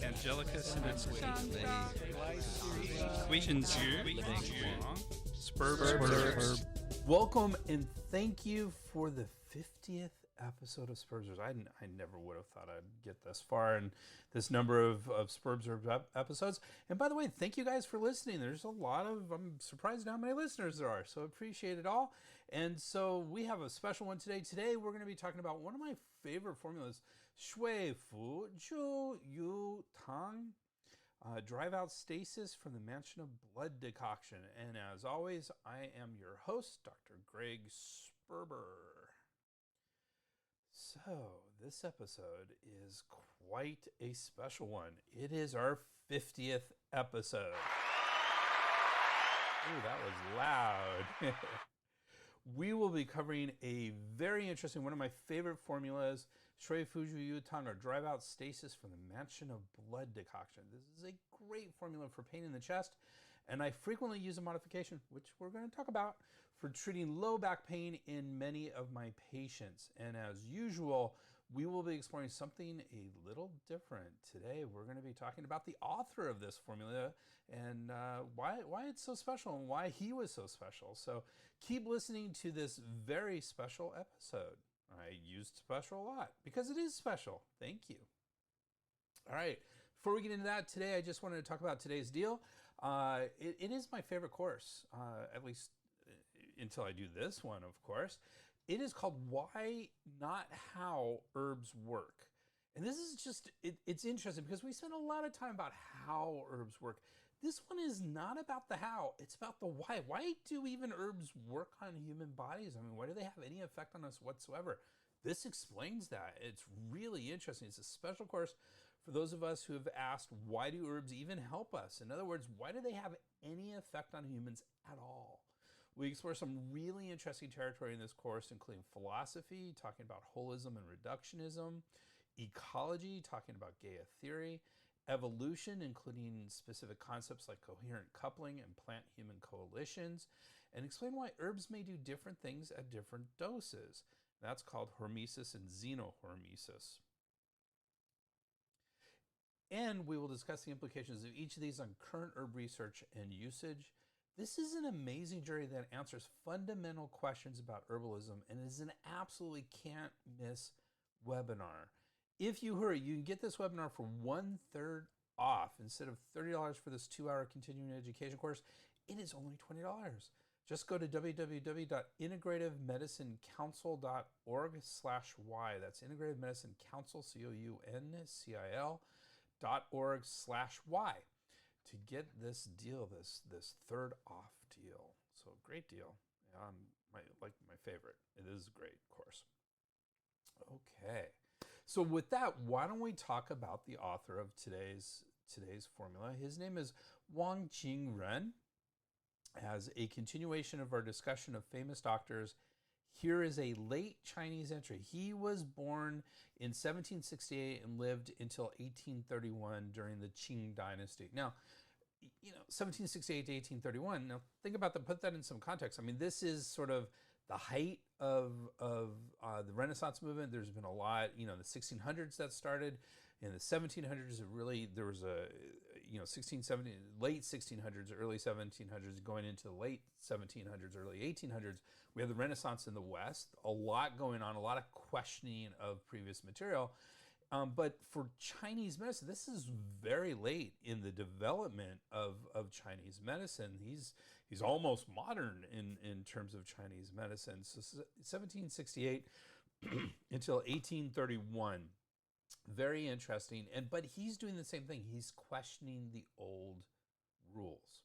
Angelicus and its Equations here. Sperb. Welcome and thank you for the 50th episode of Spurbs. I never would have thought I'd get this far in this number of Spurbs episodes. And by the way, thank you guys for listening. There's a lot of, I'm surprised how many listeners there are, so appreciate it all. And so we have a special one today. Today we're going to be talking about one of my favorite formulas, Shui Fu Zhu Yu Tang. Drive Out Stasis from the Mansion of Blood Decoction. And as always, I am your host, Dr. Greg Sperber. So, this episode is quite a special one. It is our 50th episode. Ooh, that was loud. We will be covering a very interesting, one of my favorite formulas, Shui Fuju Yu Tang, or Drive Out Stasis from the Mansion of Blood Decoction. This is a great formula for pain in the chest, and I frequently use a modification, which we're going to talk about, for treating low back pain in many of my patients. And as usual, we will be exploring something a little different. Today, we're going to be talking about the author of this formula and why it's so special and why he was so special. So keep listening to this very special episode. I used special a lot because it is special. Thank you. All right. Before we get into that, today I just wanted to talk about today's deal. It is my favorite course, at least until I do this one, of course. It is called Why Not How Herbs Work. And this is just, it's interesting because we spend a lot of time about how herbs work. This one is not about the how, it's about the why. Why do even herbs work on human bodies? I mean, why do they have any effect on us whatsoever? This explains that. It's really interesting. It's a special course for those of us who have asked, why do herbs even help us? In other words, why do they have any effect on humans at all? We explore some really interesting territory in this course, including philosophy, talking about holism and reductionism, ecology, talking about Gaia theory, evolution, including specific concepts like coherent coupling and plant-human coalitions, and explain why herbs may do different things at different doses. That's called hormesis and xenohormesis. And we will discuss the implications of each of these on current herb research and usage. This is an amazing journey that answers fundamental questions about herbalism and is an absolutely can't miss webinar. If you hurry, you can get this webinar for 1/3 off. Instead of $30 for this 2-hour continuing education course, it is only $20. Just go to www.integrativemedicinecouncil.org/y. That's Integrative Medicine Council, COUNCIL.org/y to get this deal, this 3rd off deal. So great deal. My favorite. It is a great course. Okay. So with that, why don't we talk about the author of today's formula? His name is Wāng Qíng-Rèn. As a continuation of our discussion of famous doctors, here is a late Chinese entry. He was born in 1768 and lived until 1831 during the Qing dynasty. Now, 1768 to 1831. Now, think about that. Put that in some context. I mean, this is sort of the height of the Renaissance movement. There's been a lot, the 1600s that started. In the 1700s, there was a, 1670, late 1600s, early 1700s, going into the late 1700s, early 1800s. We have the Renaissance in the West, a lot going on, a lot of questioning of previous material. But for Chinese medicine, this is very late in the development of Chinese medicine. He's almost modern in terms of Chinese medicine. So 1768 until 1831. Very interesting. But he's doing the same thing. He's questioning the old rules.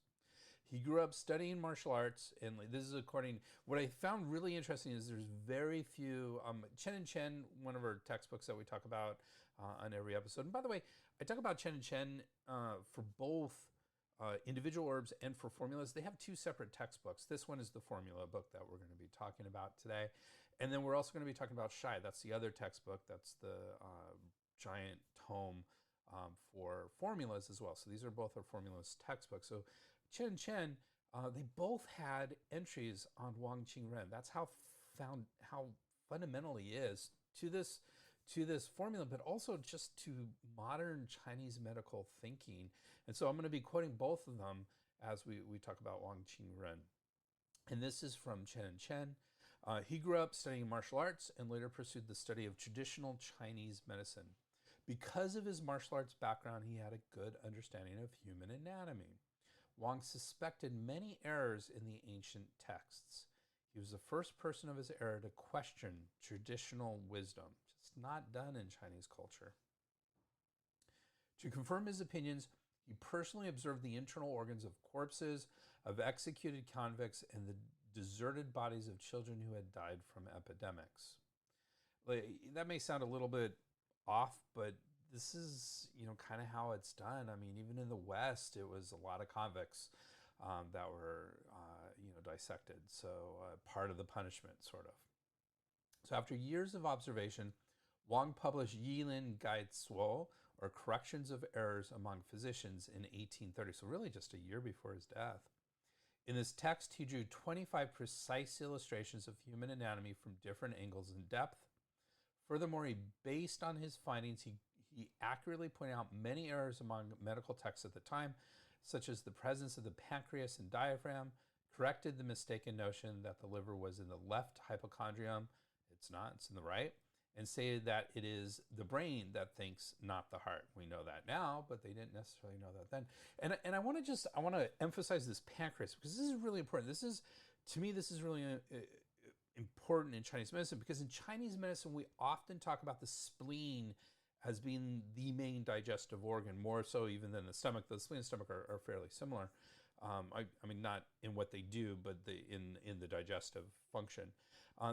He grew up studying martial arts, and this is what I found really interesting is there's very few, Chen and Chen, one of our textbooks that we talk about on every episode. And by the way, I talk about Chen and Chen for both individual herbs and for formulas. They have 2 separate textbooks. This one is the formula book that we're going to be talking about today. And then we're also going to be talking about Shai. That's the other textbook. That's the giant tome for formulas as well. So these are both our formulas textbooks. So Chen and Chen, they both had entries on Wāng Qíng-Rèn. That's how fundamental he is to this to this formula, but also just to modern Chinese medical thinking. And so I'm going to be quoting both of them as we talk about Wāng Qíng-Rèn. And this is from Chen and Chen. He grew up studying martial arts and later pursued the study of traditional Chinese medicine. Because of his martial arts background, he had a good understanding of human anatomy. Wang suspected many errors in the ancient texts. He was the first person of his era to question traditional wisdom, just not done in Chinese culture. To confirm his opinions, he personally observed the internal organs of corpses, of executed convicts, and the deserted bodies of children who had died from epidemics. That may sound a little bit off, but this is, kind of how it's done. I mean, even in the West, it was a lot of convicts that were, dissected. So part of the punishment, sort of. So after years of observation, Wang published Yilin Guide Suo, or Corrections of Errors Among Physicians, in 1830. So really just a year before his death. In this text, he drew 25 precise illustrations of human anatomy from different angles and depth. Furthermore, based on his findings, he accurately pointed out many errors among medical texts at the time, such as the presence of the pancreas and diaphragm, corrected the mistaken notion that the liver was in the left hypochondrium. It's not, it's in the right, and stated that it is the brain that thinks, not the heart. We know that now, but they didn't necessarily know that then. And I want to emphasize this pancreas, because this is really important. To me, this is really important in Chinese medicine, because in Chinese medicine, we often talk about the spleen as being the main digestive organ, more so even than the stomach. The spleen and stomach are fairly similar. I mean, not in what they do, but in the digestive function.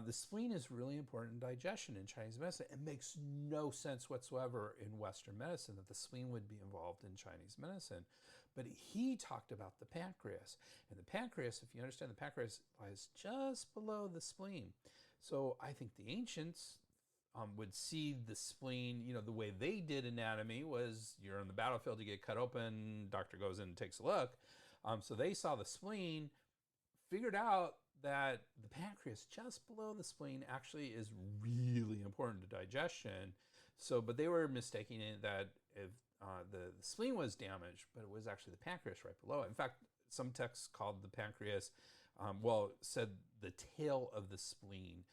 The spleen is really important in digestion in Chinese medicine. It makes no sense whatsoever in Western medicine that the spleen would be involved in Chinese medicine. But he talked about the pancreas. And the pancreas, if you understand, the pancreas lies just below the spleen. So I think the ancients would see the spleen, the way they did anatomy was you're on the battlefield, you get cut open, doctor goes in and takes a look. So they saw the spleen, figured out that the pancreas just below the spleen actually is really important to digestion. So, but they were mistaking it that if the spleen was damaged, but it was actually the pancreas right below it. In fact, some texts called the pancreas, said the tail of the spleen.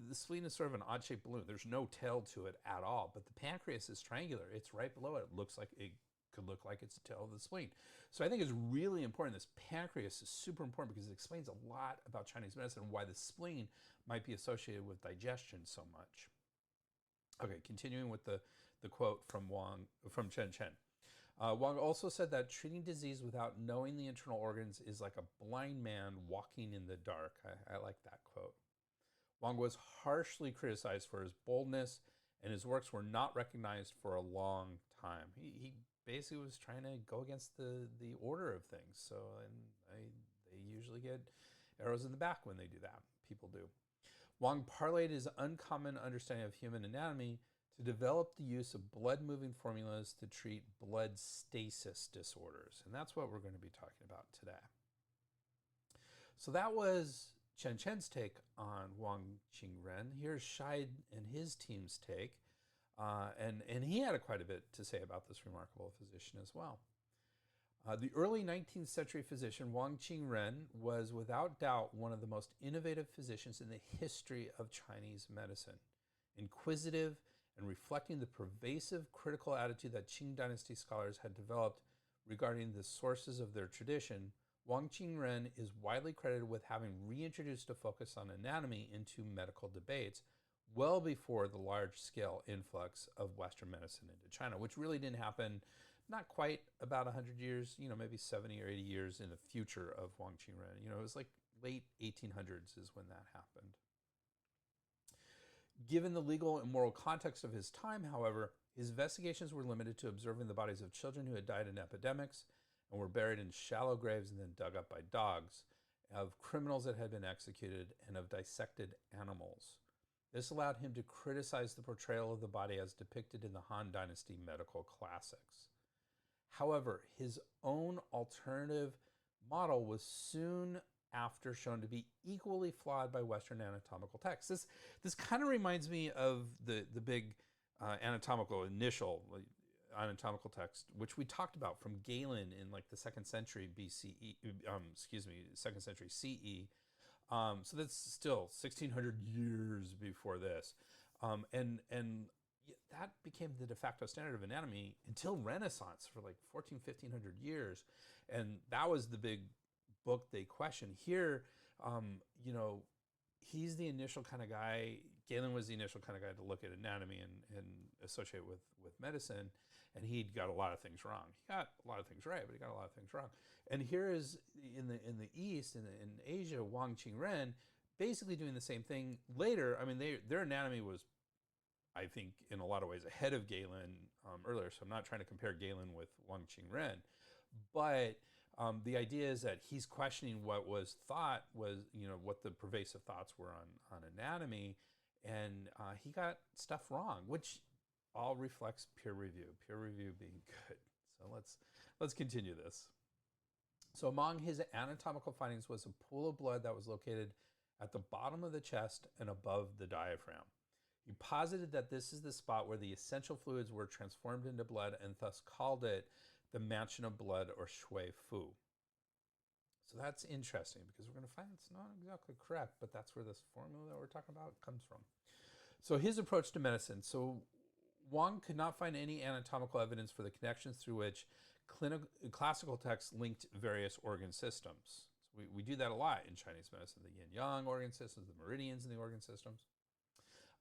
The spleen is sort of an odd-shaped balloon. There's no tail to it at all, but the pancreas is triangular. It's right below it. It looks like it could look like it's the tail of the spleen. So I think it's really important. This pancreas is super important because it explains a lot about Chinese medicine and why the spleen might be associated with digestion so much. Okay, continuing with the quote from Chen Chen. Wang also said that treating disease without knowing the internal organs is like a blind man walking in the dark. I like that quote. Wang was harshly criticized for his boldness, and his works were not recognized for a long time. He basically was trying to go against the order of things. So, and they usually get arrows in the back when they do that. People do. Wang parlayed his uncommon understanding of human anatomy to develop the use of blood-moving formulas to treat blood stasis disorders. And that's what we're going to be talking about today. So that was Chen Chen's take on Wāng Qíng-Rèn. Here's Scheid and his team's take. And he had quite a bit to say about this remarkable physician as well. The early 19th century physician Wāng Qíng-Rèn was without doubt one of the most innovative physicians in the history of Chinese medicine. Inquisitive and reflecting the pervasive critical attitude that Qing dynasty scholars had developed regarding the sources of their tradition, Wāng Qíng-Rèn is widely credited with having reintroduced a focus on anatomy into medical debates well before the large-scale influx of Western medicine into China, which really didn't happen not quite about 100 years, maybe 70 or 80 years in the future of Wāng Qíng-Rèn. It was like late 1800s is when that happened. Given the legal and moral context of his time, however, his investigations were limited to observing the bodies of children who had died in epidemics and were buried in shallow graves and then dug up by dogs, of criminals that had been executed, and of dissected animals. This allowed him to criticize the portrayal of the body as depicted in the Han Dynasty medical classics. However, his own alternative model was soon after shown to be equally flawed by Western anatomical texts. This kind of reminds me of the big anatomical text, which we talked about from Galen in like the 2nd century BCE, excuse me, 2nd century CE. So that's still 1600 years before this. And that became the de facto standard of anatomy until Renaissance for like 1500 years. And that was the big book they questioned. Here, you know, he's the initial kind of guy, Galen was the initial kind of guy to look at anatomy and associate with medicine. And he'd got a lot of things wrong. He got a lot of things right, but he got a lot of things wrong. And here is in the East, in Asia, Wāng Qíng-Rèn basically doing the same thing later. I mean, their anatomy was, I think, in a lot of ways ahead of Galen earlier. So I'm not trying to compare Galen with Wāng Qíng-Rèn. But the idea is that he's questioning what was thought was, you know, what the pervasive thoughts were on anatomy. And he got stuff wrong, which all reflects peer review being good. So let's continue this. So among his anatomical findings was a pool of blood that was located at the bottom of the chest and above the diaphragm. He posited that this is the spot where the essential fluids were transformed into blood and thus called it the Mansion of Blood, or Shui Fu. So that's interesting because we're going to find it's not exactly correct, but that's where this formula that we're talking about comes from. So his approach to medicine. So Wang could not find any anatomical evidence for the connections through which classical texts linked various organ systems. So we do that a lot in Chinese medicine, the yin-yang organ systems, the meridians in the organ systems.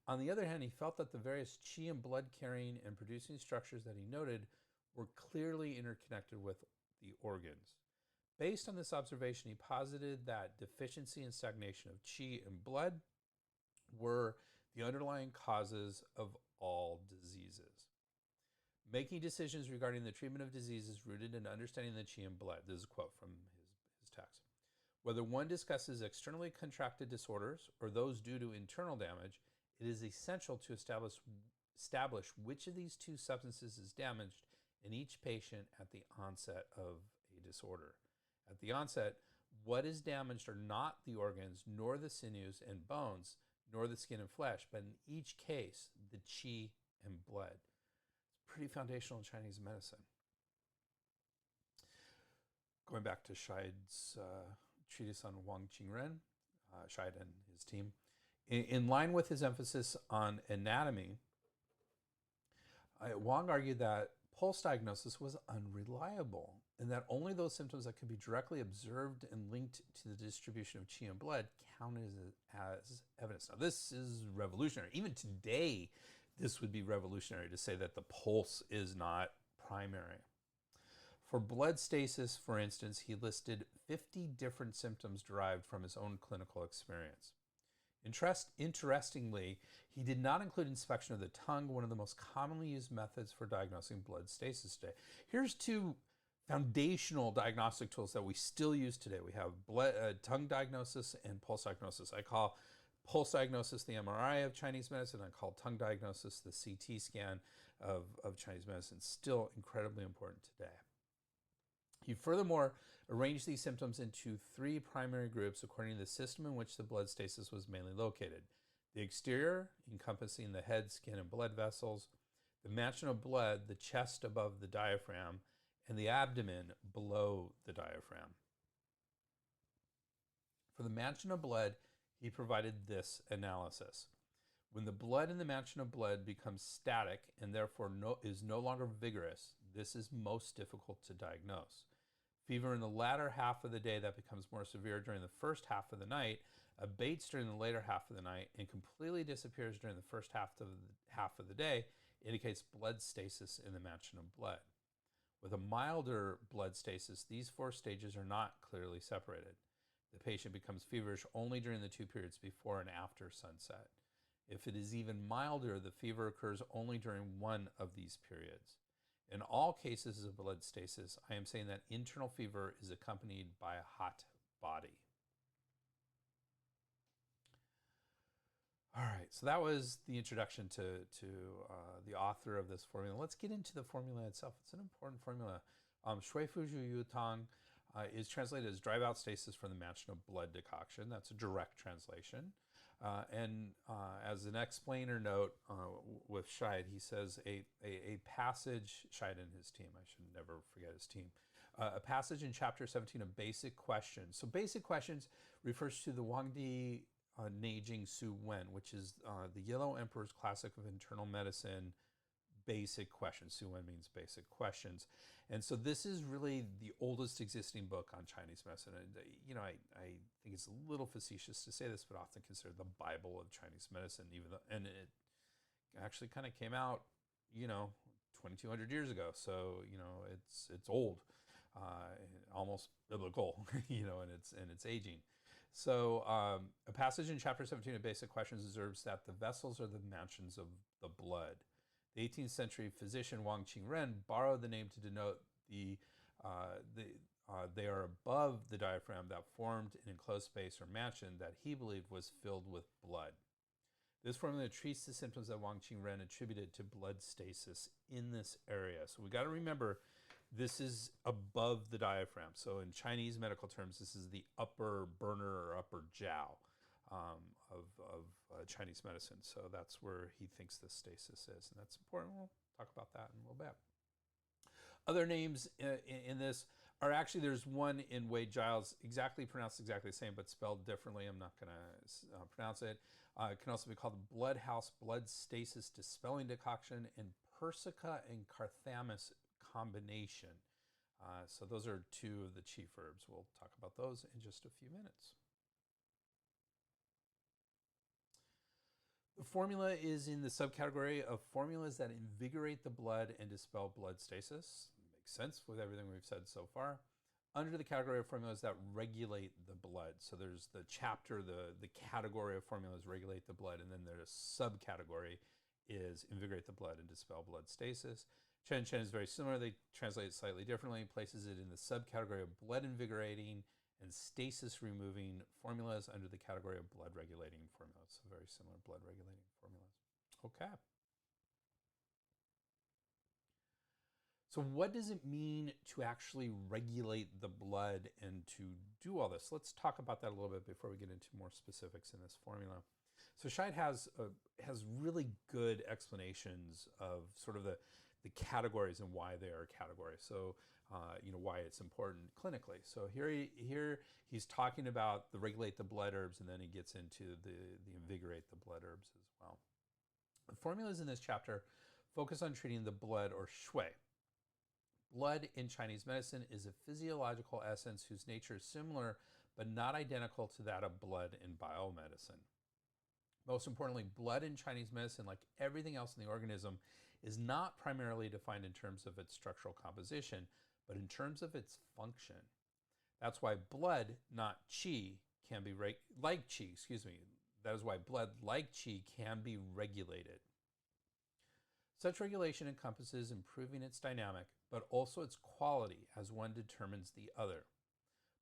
On the other hand, he felt that the various qi and blood carrying and producing structures that he noted were clearly interconnected with the organs. Based on this observation, he posited that deficiency and stagnation of qi and blood were the underlying causes of all diseases. Making decisions regarding the treatment of diseases rooted in understanding the qi and blood. This is a quote from his text. Whether one discusses externally contracted disorders or those due to internal damage, it is essential to establish which of these two substances is damaged in each patient at the onset of a disorder. At the onset, what is damaged are not the organs, nor the sinews and bones, nor the skin and flesh, but in each case, the qi and blood. It's pretty foundational in Chinese medicine. Going back to Scheid's treatise on Wāng Qíng-Rèn, Scheid and his team, in line with his emphasis on anatomy, Wang argued that pulse diagnosis was unreliable and that only those symptoms that could be directly observed and linked to the distribution of qi and blood counted as evidence. Now, this is revolutionary. Even today, this would be revolutionary to say that the pulse is not primary. For blood stasis, for instance, he listed 50 different symptoms derived from his own clinical experience. Interestingly, he did not include inspection of the tongue, one of the most commonly used methods for diagnosing blood stasis today. Here's two foundational diagnostic tools that we still use today. We have tongue diagnosis and pulse diagnosis. I call pulse diagnosis the MRI of Chinese medicine. I call tongue diagnosis the CT scan of Chinese medicine. Still incredibly important today. He furthermore arranged these symptoms into 3 primary groups according to the system in which the blood stasis was mainly located. The exterior, encompassing the head, skin, and blood vessels, the mansion of blood, the chest above the diaphragm, and the abdomen below the diaphragm. For the mansion of blood, he provided this analysis. When the blood in the mansion of blood becomes static and therefore is no longer vigorous, this is most difficult to diagnose. Fever in the latter half of the day that becomes more severe during the first half of the night, abates during the later half of the night, and completely disappears during the first half of the day, indicates blood stasis in the mansion of blood. With a milder blood stasis, these 4 stages are not clearly separated. The patient becomes feverish only during the 2 periods before and after sunset. If it is even milder, the fever occurs only during one of these periods. In all cases of blood stasis, I am saying that internal fever is accompanied by a hot body. All right, so that was the introduction to the author of this formula. Let's get into the formula itself. It's an important formula. Shui Fu Zhu Yu Tang is translated as drive out stasis from the Mansion of Blood Decoction. That's a direct translation. As an explainer note with Scheid, he says a passage, Scheid and his team, I should never forget his team, a passage in chapter 17 of Basic Questions. So Basic Questions refers to the Wangdi Neijing Su Wen, which is the Yellow Emperor's Classic of Internal Medicine Basic Questions. Su Wen means basic questions. And so this is really the oldest existing book on Chinese medicine. And, I think it's a little facetious to say this, but often considered the Bible of Chinese medicine, and it actually kind of came out, 2,200 years ago. So, it's old, almost biblical, and it's aging. So a passage in chapter 17 of Basic Questions observes that the vessels are the mansions of the blood. The 18th century physician Wāng Qíng-Rèn borrowed the name to denote they are above the diaphragm that formed an enclosed space or mansion that he believed was filled with blood. This formula treats the symptoms that Wāng Qíng-Rèn attributed to blood stasis in this area. So we got to remember, this is above the diaphragm. So in Chinese medical terms, this is the upper burner or upper jiao of Chinese medicine. So that's where he thinks the stasis is. And that's important. We'll talk about that in a little bit. Other names in this are actually, there's one in Wade Giles, pronounced exactly the same, but spelled differently. I'm not going to pronounce it. It can also be called the Blood House Blood Stasis Dispelling Decoction and Persica and Carthamus combination. So those are two of the chief herbs. We'll talk about those in just a few minutes. The formula is in the subcategory of formulas that invigorate the blood and dispel blood stasis. Makes sense with everything we've said so far. Under the category of formulas that regulate the blood. So there's the chapter, the category of formulas regulate the blood, and then there's a subcategory is invigorate the blood and dispel blood stasis. Chen is very similar. They translate it slightly differently, places it in the subcategory of blood invigorating and stasis removing formulas under the category of blood regulating formulas. So very similar, blood regulating formulas. Okay. So what does it mean to actually regulate the blood and to do all this? Let's talk about that a little bit before we get into more specifics in this formula. So Scheid has really good explanations of sort of the categories and why they are categories. So, why it's important clinically. So here he's talking about the regulate the blood herbs, and then he gets into the invigorate the blood herbs as well. The formulas in this chapter focus on treating the blood or shui. Blood in Chinese medicine is a physiological essence whose nature is similar but not identical to that of blood in biomedicine. Most importantly, blood in Chinese medicine, like everything else in the organism, is not primarily defined in terms of its structural composition, but in terms of its function. That's why blood, not qi, can be like qi, That is why blood, like qi, can be regulated. Such regulation encompasses improving its dynamic, but also its quality as one determines the other.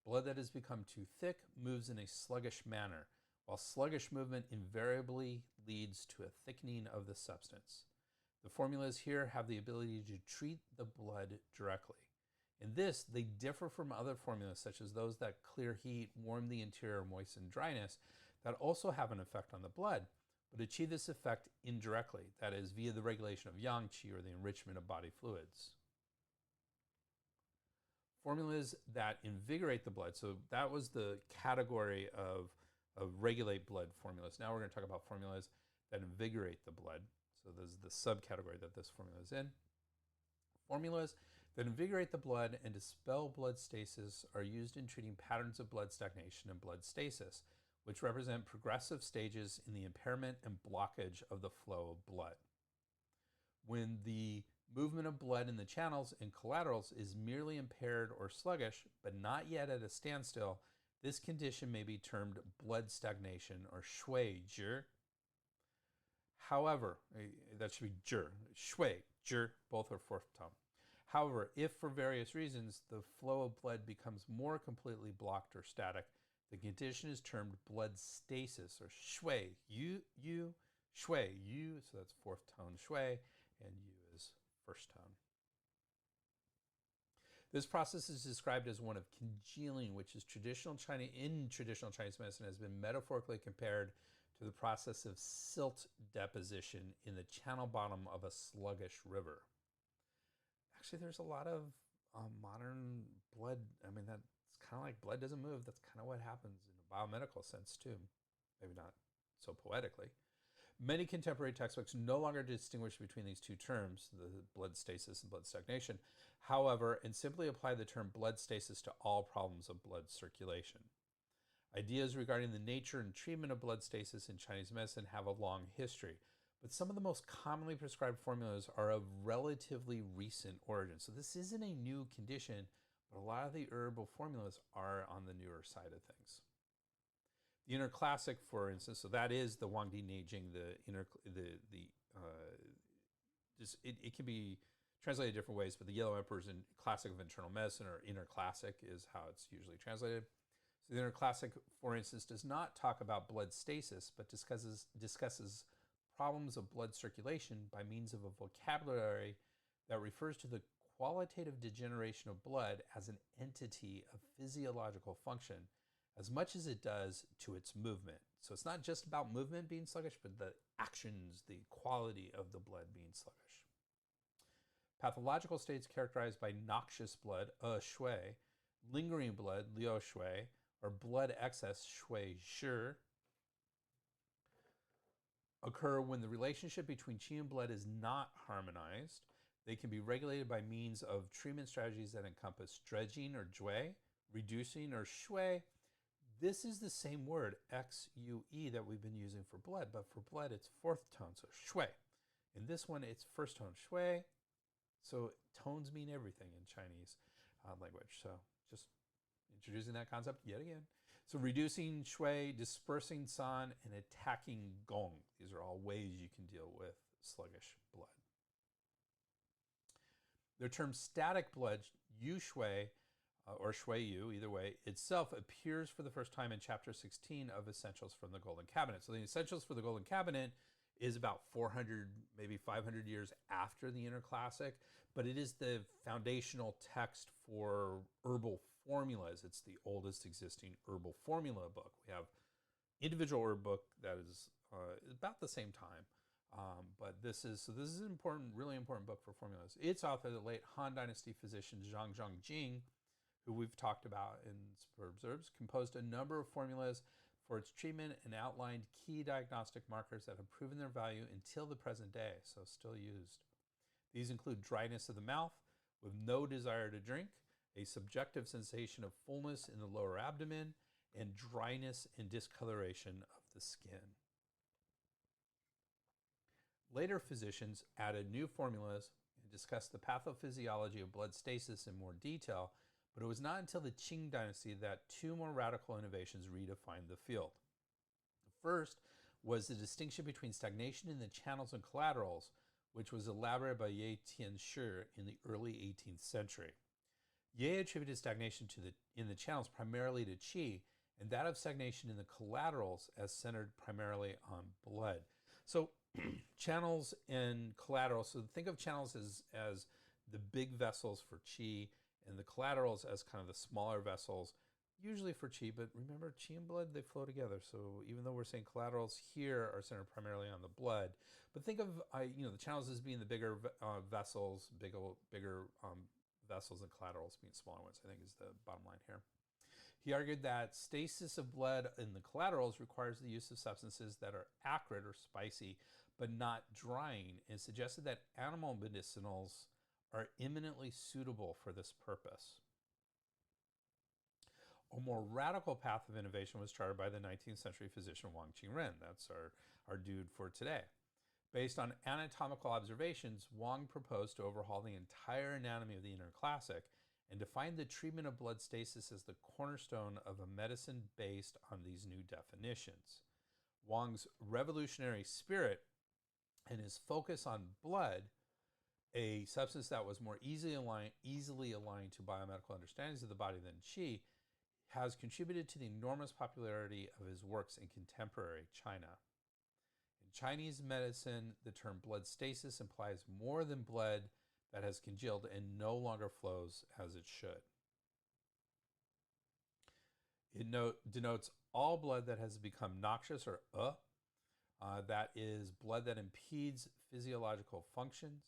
Blood that has become too thick moves in a sluggish manner, while sluggish movement invariably leads to a thickening of the substance. The formulas here have the ability to treat the blood directly. In this, they differ from other formulas such as those that clear heat, warm the interior, moisten dryness, that also have an effect on the blood, but achieve this effect indirectly, that is, via the regulation of yang qi or the enrichment of body fluids. Formulas that invigorate the blood, so that was the category of regulate blood formulas. Now we're going to talk about formulas that invigorate the blood. So this is the subcategory that this formula is in. Formulas that invigorate the blood and dispel blood stasis are used in treating patterns of blood stagnation and blood stasis, which represent progressive stages in the impairment and blockage of the flow of blood. When the movement of blood in the channels and collaterals is merely impaired or sluggish, but not yet at a standstill, this condition may be termed blood stagnation or shui zhi. However, that should be zhi, shui, zhi, both are fourth tone. However, if for various reasons the flow of blood becomes more completely blocked or static, the condition is termed blood stasis or shui, shui, so that's fourth tone shui, and yu is first tone. This process is described as one of congealing, which is in traditional Chinese medicine has been metaphorically compared through the process of silt deposition in the channel bottom of a sluggish river. Actually, there's a lot of modern blood. I mean, that's kind of like blood doesn't move. That's kind of what happens in a biomedical sense too. Maybe not so poetically. Many contemporary textbooks no longer distinguish between these two terms, the blood stasis and blood stagnation, however, and simply apply the term blood stasis to all problems of blood circulation. Ideas regarding the nature and treatment of blood stasis in Chinese medicine have a long history, but some of the most commonly prescribed formulas are of relatively recent origin. So this isn't a new condition, but a lot of the herbal formulas are on the newer side of things. The inner classic, for instance, so that is the Wāng Qíng-Rèn, it can be translated different ways, but the Yellow Emperor's in classic of internal medicine, or inner classic is how it's usually translated. So the inner classic, for instance, does not talk about blood stasis, but discusses problems of blood circulation by means of a vocabulary that refers to the qualitative degeneration of blood as an entity of physiological function, as much as it does to its movement. So it's not just about movement being sluggish, but the actions, the quality of the blood being sluggish. Pathological states characterized by noxious blood, shui, lingering blood, liu shui, or blood excess, shui shi, occur when the relationship between qi and blood is not harmonized. They can be regulated by means of treatment strategies that encompass dredging or jue, reducing or shui. This is the same word, X-U-E, that we've been using for blood, but for blood it's fourth tone, so shui. In this one, it's first tone, shui. So tones mean everything in Chinese language. So just introducing that concept yet again. So reducing shui, dispersing san, and attacking gong. These are all ways you can deal with sluggish blood. The term static blood, yu shui, or shui yu, either way, itself appears for the first time in chapter 16 of Essentials from the Golden Cabinet. So the Essentials for the Golden Cabinet is about 400, maybe 500 years after the Inner Classic, but it is the foundational text for herbal formulas. It's the oldest existing herbal formula book. We have individual herb book that is about the same time, but this is an important, really important book for formulas. Its author, the late Han Dynasty physician Zhang Zhongjing, who we've talked about in Sperb Herbs, composed a number of formulas for its treatment and outlined key diagnostic markers that have proven their value until the present day, so still used. These include dryness of the mouth with no desire to drink, a subjective sensation of fullness in the lower abdomen, and dryness and discoloration of the skin. Later physicians added new formulas and discussed the pathophysiology of blood stasis in more detail, but it was not until the Qing dynasty that two more radical innovations redefined the field. The first was the distinction between stagnation in the channels and collaterals, which was elaborated by Ye Tianshi in the early 18th century. Ye attributed stagnation in the channels primarily to qi, and that of stagnation in the collaterals as centered primarily on blood. So channels and collaterals, so think of channels as the big vessels for qi, and the collaterals as kind of the smaller vessels, usually for qi, but remember, qi and blood, they flow together. So even though we're saying collaterals here are centered primarily on the blood, but think of the channels as being the bigger vessels, bigger vessels, and collaterals being smaller ones, I think is the bottom line here. He argued that stasis of blood in the collaterals requires the use of substances that are acrid or spicy, but not drying, and suggested that animal medicinals are eminently suitable for this purpose. A more radical path of innovation was charted by the 19th century physician Wāng Qíng-Rèn. That's our dude for today. Based on anatomical observations, Wang proposed to overhaul the entire anatomy of the Inner Classic and defined the treatment of blood stasis as the cornerstone of a medicine based on these new definitions. Wang's revolutionary spirit and his focus on blood, a substance that was more easily aligned to biomedical understandings of the body than qi, has contributed to the enormous popularity of his works in contemporary China. In Chinese medicine, the term blood stasis implies more than blood that has congealed and no longer flows as it should. It denotes all blood that has become noxious or That is blood that impedes physiological functions.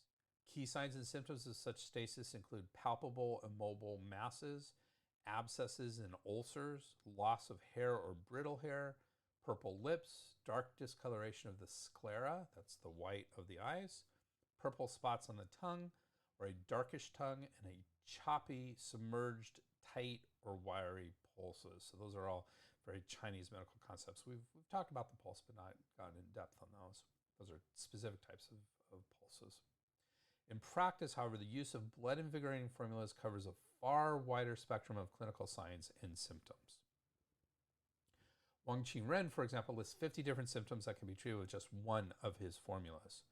Key signs and symptoms of such stasis include palpable immobile masses, abscesses and ulcers, loss of hair or brittle hair, purple lips, dark discoloration of the sclera, that's the white of the eyes, purple spots on the tongue, or a darkish tongue, and a choppy, submerged, tight, or wiry pulses. So those are all very Chinese medical concepts. We've talked about the pulse, but not gone in depth on those. Those are specific types of pulses. In practice, however, the use of blood-invigorating formulas covers a far wider spectrum of clinical signs and symptoms. Wāng Qíng-Rèn, for example, lists 50 different symptoms that can be treated with just one of his formulas.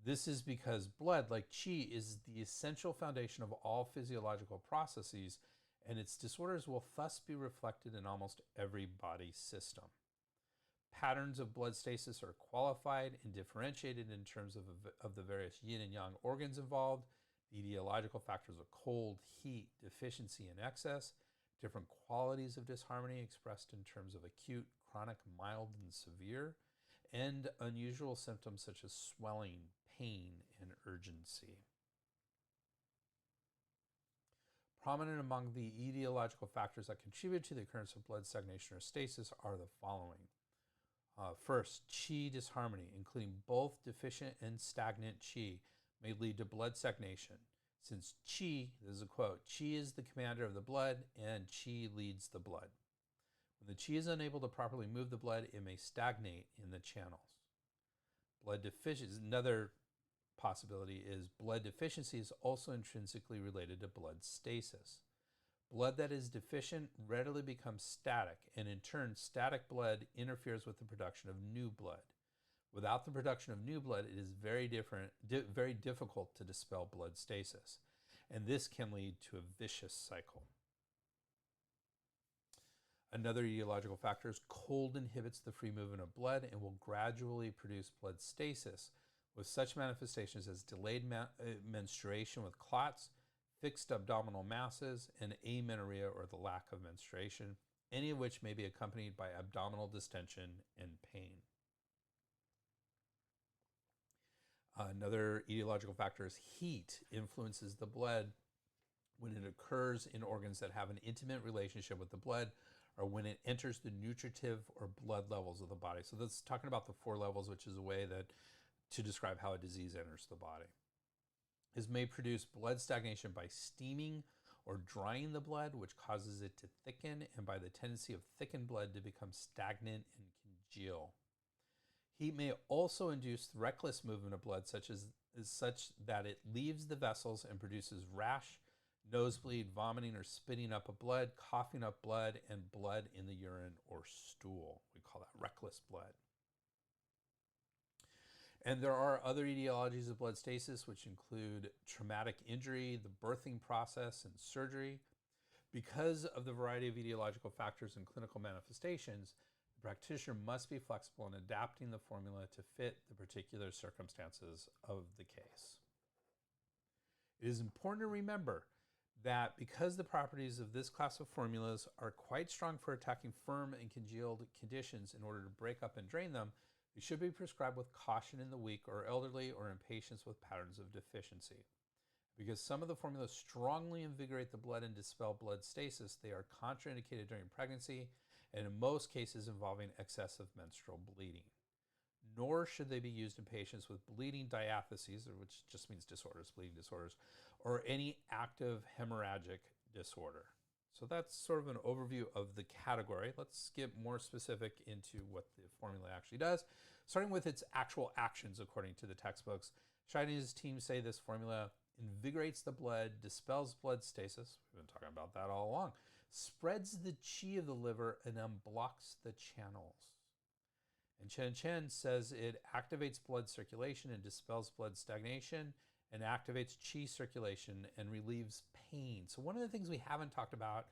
This is because blood, like qi, is the essential foundation of all physiological processes, and its disorders will thus be reflected in almost every body system. Patterns of blood stasis are qualified and differentiated in terms of the various yin and yang organs involved, the etiological factors of cold, heat, deficiency, and excess, different qualities of disharmony expressed in terms of acute, chronic, mild, and severe, and unusual symptoms such as swelling, pain, and urgency. Prominent among the etiological factors that contribute to the occurrence of blood stagnation or stasis are the following. First, qi disharmony, including both deficient and stagnant qi, may lead to blood stagnation. Since qi, this is a quote, qi is the commander of the blood and qi leads the blood. When the qi is unable to properly move the blood, it may stagnate in the channels. Blood deficiency, another possibility is blood deficiency is also intrinsically related to blood stasis. Blood that is deficient readily becomes static, and in turn, static blood interferes with the production of new blood. Without the production of new blood, it is very difficult to dispel blood stasis, and this can lead to a vicious cycle. Another etiological factor is cold inhibits the free movement of blood and will gradually produce blood stasis, with such manifestations as delayed menstruation with clots, fixed abdominal masses, and amenorrhea or the lack of menstruation, any of which may be accompanied by abdominal distension and pain. Another etiological factor is heat influences the blood when it occurs in organs that have an intimate relationship with the blood or when it enters the nutritive or blood levels of the body. So that's talking about the 4 levels, which is a way that to describe how a disease enters the body. This may produce blood stagnation by steaming or drying the blood, which causes it to thicken, and by the tendency of thickened blood to become stagnant and congeal. Heat may also induce reckless movement of blood, such that it leaves the vessels and produces rash, nosebleed, vomiting or spitting up of blood, coughing up blood, and blood in the urine or stool. We call that reckless blood. And there are other etiologies of blood stasis, which include traumatic injury, the birthing process, and surgery. Because of the variety of etiological factors and clinical manifestations, the practitioner must be flexible in adapting the formula to fit the particular circumstances of the case. It is important to remember that because the properties of this class of formulas are quite strong for attacking firm and congealed conditions in order to break up and drain them, they should be prescribed with caution in the weak or elderly or in patients with patterns of deficiency. Because some of the formulas strongly invigorate the blood and dispel blood stasis, they are contraindicated during pregnancy and in most cases involving excessive menstrual bleeding. Nor should they be used in patients with bleeding diatheses, which just means disorders, bleeding disorders, or any active hemorrhagic disorder. So that's sort of an overview of the category. Let's get more specific into what the formula actually does, starting with its actual actions according to the textbooks. Chinese teams say this formula invigorates the blood, dispels blood stasis, we've been talking about that all along, spreads the qi of the liver, and unblocks the channels. And Chen says it activates blood circulation and dispels blood stagnation and activates qi circulation and relieves pain. So one of the things we haven't talked about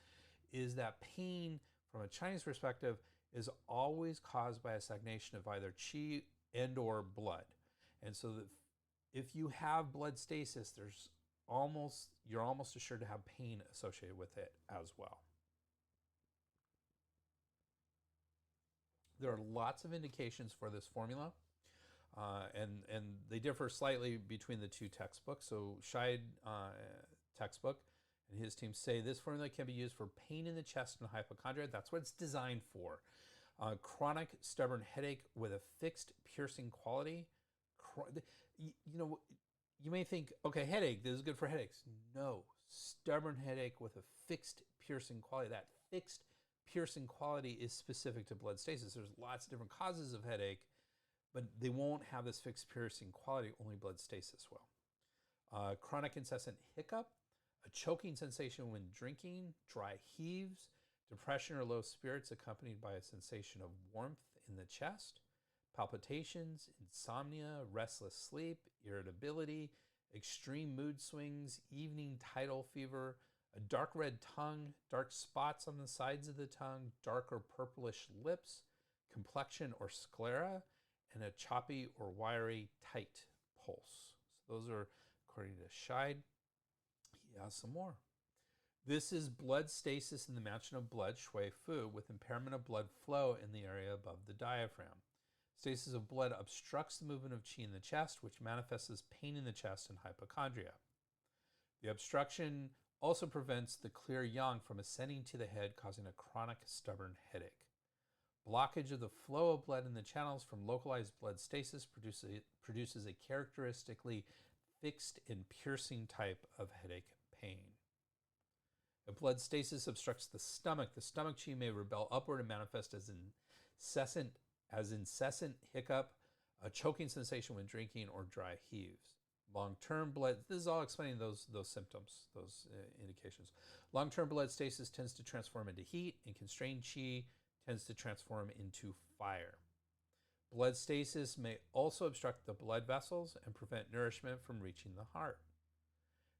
is that pain, from a Chinese perspective, is always caused by a stagnation of either qi and or blood. And so that if you have blood stasis, you're almost assured to have pain associated with it as well. There are lots of indications for this formula, and they differ slightly between the two textbooks. So Scheid textbook and his team say this formula can be used for pain in the chest and hypochondria. That's what it's designed for. Chronic stubborn headache with a fixed piercing quality. You may think, okay, headache, this is good for headaches. No, stubborn headache with a fixed piercing quality. That fixed piercing quality is specific to blood stasis. There's lots of different causes of headache, but they won't have this fixed piercing quality, only blood stasis will. Chronic incessant hiccup, a choking sensation when drinking, dry heaves, depression or low spirits accompanied by a sensation of warmth in the chest, palpitations, insomnia, restless sleep, irritability, extreme mood swings, evening tidal fever, a dark red tongue, dark spots on the sides of the tongue, dark or purplish lips, complexion or sclera, and a choppy or wiry tight pulse. So those are according to Scheid. He has some more. This is blood stasis in the Mansion of Blood, Shui Fu, with impairment of blood flow in the area above the diaphragm. Stasis of blood obstructs the movement of qi in the chest, which manifests as pain in the chest and hypochondria. The obstruction also prevents the clear yang from ascending to the head, causing a chronic stubborn headache. Blockage of the flow of blood in the channels from localized blood stasis produces a characteristically fixed and piercing type of headache pain. If blood stasis obstructs the stomach qi may rebel upward and manifest as incessant hiccup, a choking sensation when drinking, or dry heaves. Long-term blood, this is all explaining those symptoms, those indications. Long-term blood stasis tends to transform into heat, and constrained qi tends to transform into fire. Blood stasis may also obstruct the blood vessels and prevent nourishment from reaching the heart.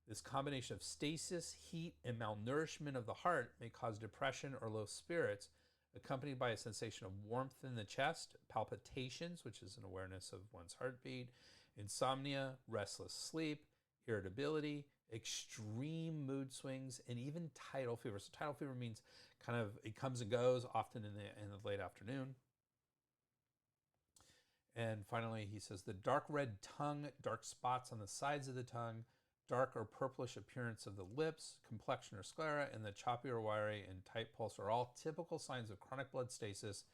This combination of stasis, heat, and malnourishment of the heart may cause depression or low spirits, accompanied by a sensation of warmth in the chest, palpitations, which is an awareness of one's heartbeat, insomnia, restless sleep, irritability, extreme mood swings, and even tidal fever. So tidal fever means kind of it comes and goes, often in the late afternoon. And finally, he says the dark red tongue, dark spots on the sides of the tongue, dark or purplish appearance of the lips, complexion or sclera, and the choppy or wiry and tight pulse are all typical signs of chronic blood stasis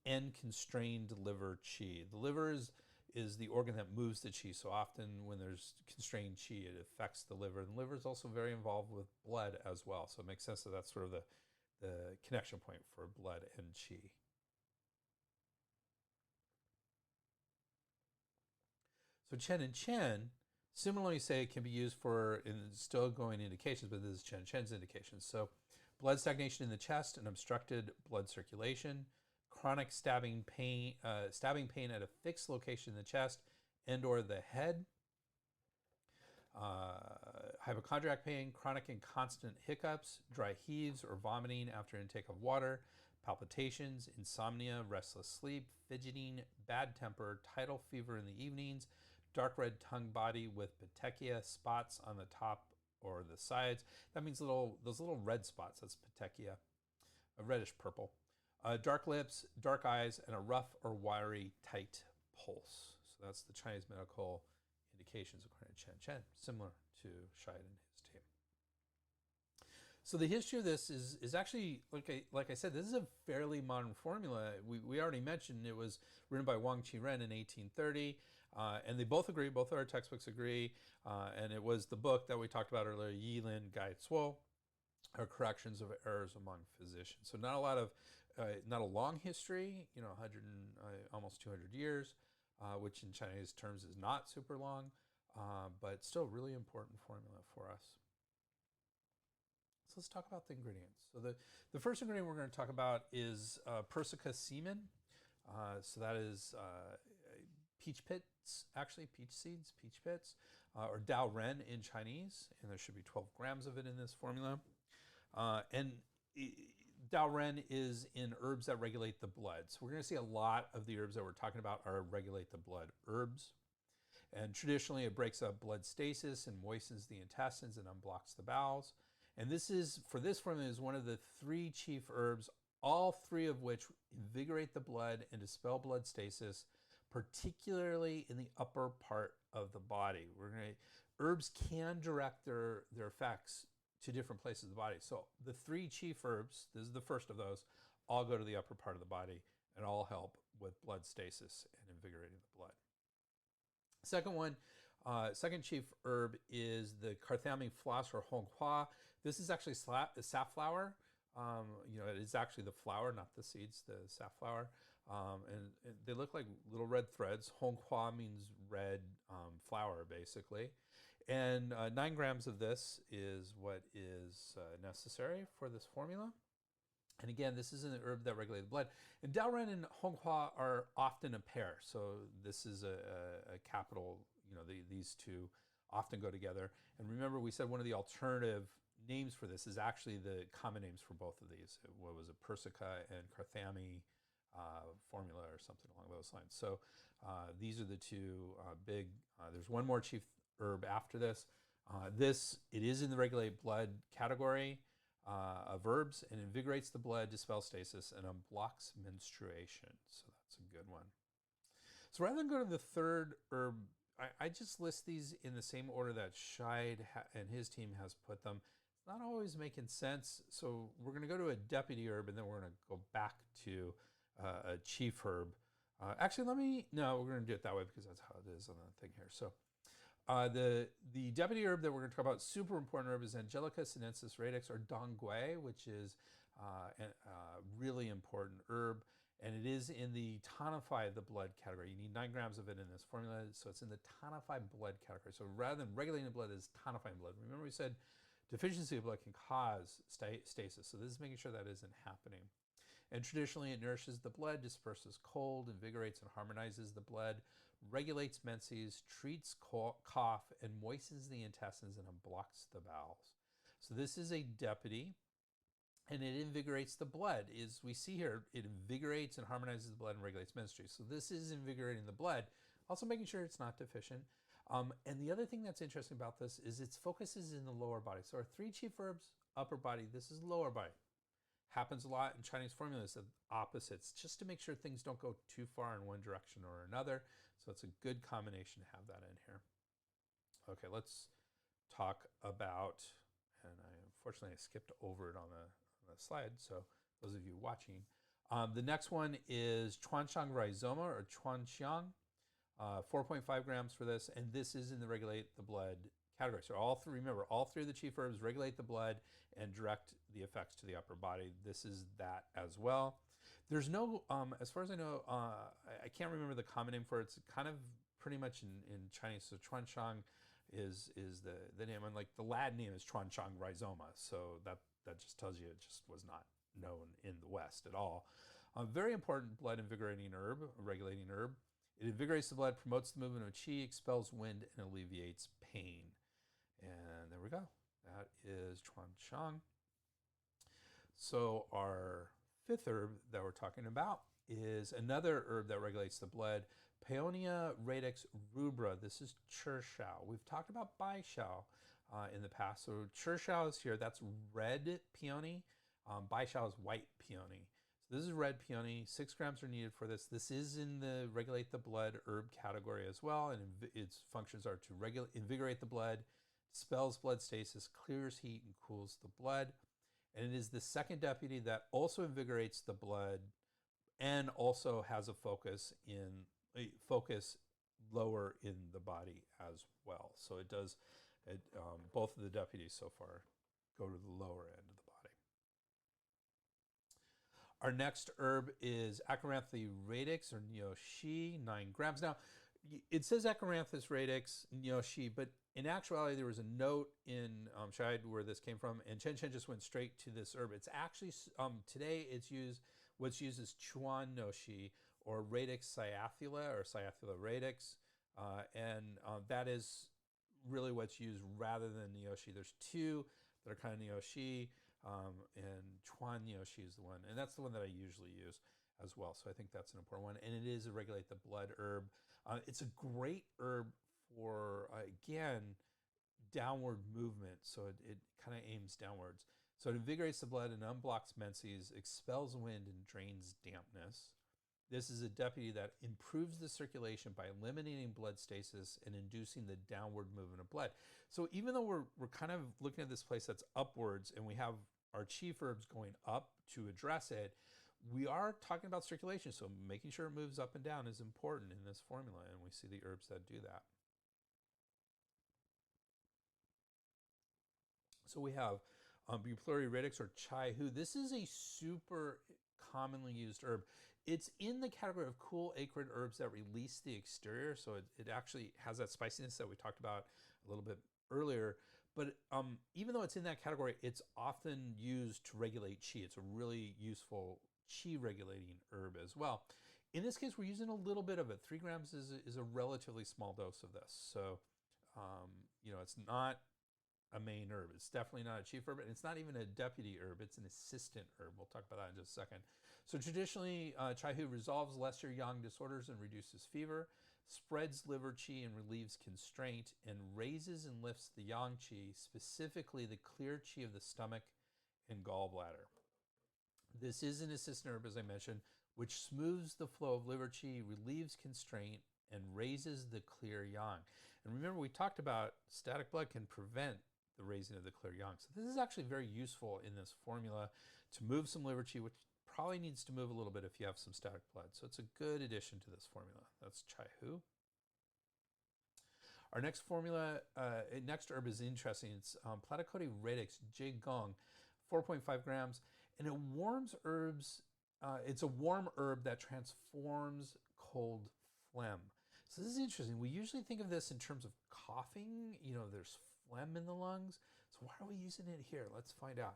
and constrained liver qi. The liver is the organ that moves the qi, so often when there's constrained qi, it affects the liver. And the liver is also very involved with blood as well, so it makes sense that that's sort of the connection point for blood and qi. So Chen and Chen similarly say it can be used for, in still going indications, but this is Chen and Chen's indications. So blood stagnation in the chest and obstructed blood circulation, chronic stabbing pain at a fixed location in the chest and or the head, hypochondriac pain, chronic and constant hiccups, dry heaves or vomiting after intake of water, palpitations, insomnia, restless sleep, fidgeting, bad temper, tidal fever in the evenings, dark red tongue body with petechia spots on the top or the sides. That means those little red spots. That's petechia, a reddish purple. Dark lips, dark eyes, and a rough or wiry tight pulse. So that's the Chinese medical indications according to Chen Chen, similar to Scheid and his team. So the history of this is actually, like I said, this is a fairly modern formula. We already mentioned it was written by Wāng Qíng-Rèn in 1830. And they both agree, both of our textbooks agree, and it was the book that we talked about earlier, Yi Lin Gai Cuo, or Corrections of Errors Among Physicians. So not a long history, 100 almost 200 years, which in Chinese terms is not super long, but still really important formula for us. So let's talk about the ingredients. So the first ingredient we're going to talk about is Persica semen. So that is peach pits, actually peach seeds, peach pits, or Dao Ren in Chinese, and there should be 12 grams of it in this formula. And Dao Ren is in herbs that regulate the blood. So we're going to see a lot of the herbs that we're talking about are regulate the blood herbs. And traditionally it breaks up blood stasis and moistens the intestines and unblocks the bowels. And this is, for this formula, is one of the 3 chief herbs all three of which invigorate the blood and dispel blood stasis, particularly in the upper part of the body. Herbs can direct their effects to different places of the body. So the three chief herbs, this is the first of those, all go to the upper part of the body and all help with blood stasis and invigorating the blood. Second chief herb is the Carthamine floss or Honghua. This is actually safflower. It is actually the flower, not the seeds, the safflower. And they look like little red threads. Honghua means red flower, basically. And 9 grams of this is what is necessary for this formula. And again, this is an herb that regulates the blood. And Daoren and Honghua are often a pair. So this is a capital, these two often go together. And remember, we said one of the alternative names for this is actually the common names for both of these. What was it, Persica and Carthami formula or something along those lines. So these are the two big, there's one more chief herb after this. It is in the regulate blood category of herbs and invigorates the blood, dispels stasis, and unblocks menstruation. So that's a good one. So rather than go to the third herb, I just list these in the same order that Scheid and his team has put them. It's not always making sense. So we're going to go to a deputy herb, and then we're going to go back to a chief herb. We're going to do it that way because that's how it is on the thing here. So the deputy herb that we're going to talk about, super important herb, is Angelica sinensis radix or Dongui, which is a really important herb. And it is in the tonify the blood category. You need 9 grams of it in this formula, so it's in the tonify blood category. So rather than regulating the blood, it's tonifying blood. Remember we said deficiency of blood can cause stasis, so this is making sure that isn't happening. And traditionally, it nourishes the blood, disperses cold, invigorates and harmonizes the blood, regulates menses, treats cough, and moistens the intestines and unblocks the bowels. So this is a deputy. And it invigorates the blood. As we see here, it invigorates and harmonizes the blood and regulates menstruation. So this is invigorating the blood, also making sure it's not deficient. And the other thing that's interesting about this is its focus is in the lower body. So our 3 chief herbs, upper body, this is lower body. Happens a lot in Chinese formulas of opposites, just to make sure things don't go too far in one direction or another. So it's a good combination to have that in here. Okay, let's talk about, and unfortunately I skipped over it on the slide, so those of you watching. The next one is Chuanxiang rhizoma or Chuanxiang, 4.5 grams for this, and this is in the regulate the blood category. So all three of the chief herbs regulate the blood and direct the effects to the upper body. This is that as well. There's no, as far as I know, I can't remember the common name for it. It's kind of pretty much in Chinese. So Chuanxiang is the name, and like the Latin name is Chuanxiang rhizoma. So that just tells you it just was not known in the West at all. Very important blood invigorating herb, regulating herb. It invigorates the blood, promotes the movement of qi, expels wind, and alleviates pain. And there we go. That is Chuanxiang. So our 5th herb that we're talking about is another herb that regulates the blood, Paeonia radix rubra. This is Chirshao. We've talked about Baishao in the past. So Chirshao is here. That's red peony. Baishao is white peony. So this is red peony. 6 grams are needed for this. This is in the regulate the blood herb category as well. And its functions are to invigorate the blood, dispels blood stasis, clears heat, and cools the blood. And it is the second deputy that also invigorates the blood and also has a focus lower in the body as well. So it does, both of the deputies so far go to the lower end of the body. Our next herb is Acaranthus radix or Nyoshi, 9 grams. Now, it says Acaranthus radix, Nyoshi, but in actuality, there was a note in Scheid where this came from, and Chen just went straight to this herb. It's actually, today what's used is Chuan Noshi, or radix cyathula, or cyathula radix, and that is really what's used rather than Nyoshi. There's 2 that are kind of Nyoshi, and Chuan Nyoshi is the one, and that's the one that I usually use as well. So I think that's an important one, and it is a regulate the blood herb. It's a great herb for, again, downward movement, so it kind of aims downwards. So it invigorates the blood and unblocks menses, expels wind, and drains dampness. This is a deputy that improves the circulation by eliminating blood stasis and inducing the downward movement of blood. So even though we're kind of looking at this place that's upwards and we have our chief herbs going up to address it, we are talking about circulation. So making sure it moves up and down is important in this formula, and we see the herbs that do that. So we have Bupleuria radix or chai hu. This is a super commonly used herb. It's in the category of cool acrid herbs that release the exterior. So it actually has that spiciness that we talked about a little bit earlier. But even though it's in that category, it's often used to regulate qi. It's a really useful qi regulating herb as well. In this case, we're using a little bit of it. 3 grams is a relatively small dose of this. So, it's not a main herb. It's definitely not a chief herb, and it's not even a deputy herb. It's an assistant herb. We'll talk about that in just a second. So traditionally, chai hu resolves lesser yang disorders and reduces fever, spreads liver qi and relieves constraint, and raises and lifts the yang qi, specifically the clear qi of the stomach and gallbladder. This is an assistant herb, as I mentioned, which smooths the flow of liver qi, relieves constraint, and raises the clear yang. And remember, we talked about static blood can prevent the raising of the clear yang. So this is actually very useful in this formula to move some liver qi, which probably needs to move a little bit if you have some static blood. So it's a good addition to this formula. That's chai hu. Our next next herb is interesting. It's Platycody radix jigong, 4.5 grams. And it warms herbs. It's a warm herb that transforms cold phlegm. So this is interesting. We usually think of this in terms of coughing. There's phlegm in the lungs. So why are we using it here? Let's find out.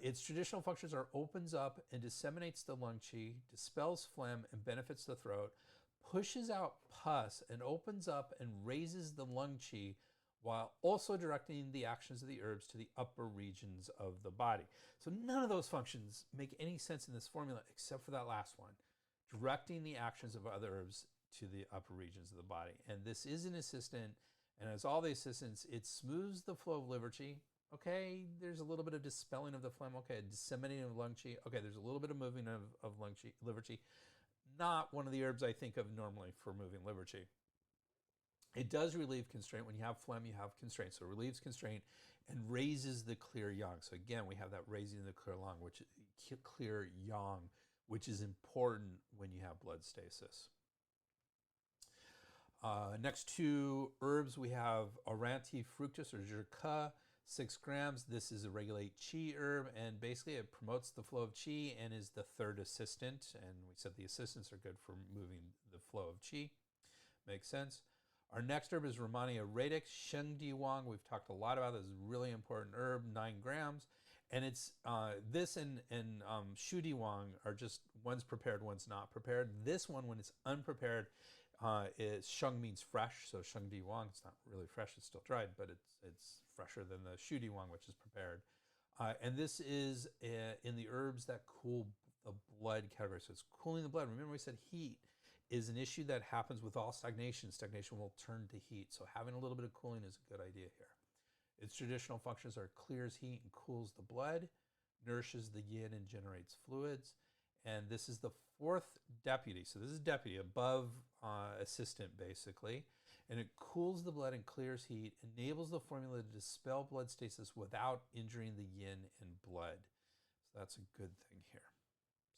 Its traditional functions are opens up and disseminates the lung qi, dispels phlegm and benefits the throat, pushes out pus and opens up and raises the lung qi, while also directing the actions of the herbs to the upper regions of the body. So none of those functions make any sense in this formula except for that last one, directing the actions of other herbs to the upper regions of the body. And this is an assistant, and as all the assistants, it smooths the flow of liver qi. Okay, there's a little bit of dispelling of the phlegm. Okay, disseminating of lung qi. Okay, there's a little bit of moving of lung qi, liver qi. Not one of the herbs I think of normally for moving liver qi. It does relieve constraint. When you have phlegm, you have constraint. So it relieves constraint and raises the clear yang. So again, we have that raising the clear yang, which is important when you have blood stasis. Next to herbs, we have Aurantia fructus or zhika, 6 grams. This is a regulate qi herb, and basically it promotes the flow of qi and is the third assistant. And we said the assistants are good for moving the flow of qi. Makes sense. Our next herb is Rehmannia radix, Shengdi Wang. We've talked a lot about this. It's a really important herb, 9 grams. And it's this and Shudi Wang are just one's prepared, one's not prepared. This one, when it's unprepared, is Sheng means fresh. So Shengdi Wang, it's not really fresh, it's still dried, but it's fresher than the Shudi Wang, which is prepared. And this is in the herbs that cool the blood category. So it's cooling the blood. Remember we said heat is an issue that happens with all stagnation. Stagnation will turn to heat. So having a little bit of cooling is a good idea here. Its traditional functions are clears heat and cools the blood, nourishes the yin and generates fluids. And this is the 4th deputy. So this is deputy above assistant basically. And it cools the blood and clears heat, enables the formula to dispel blood stasis without injuring the yin and blood. So that's a good thing here.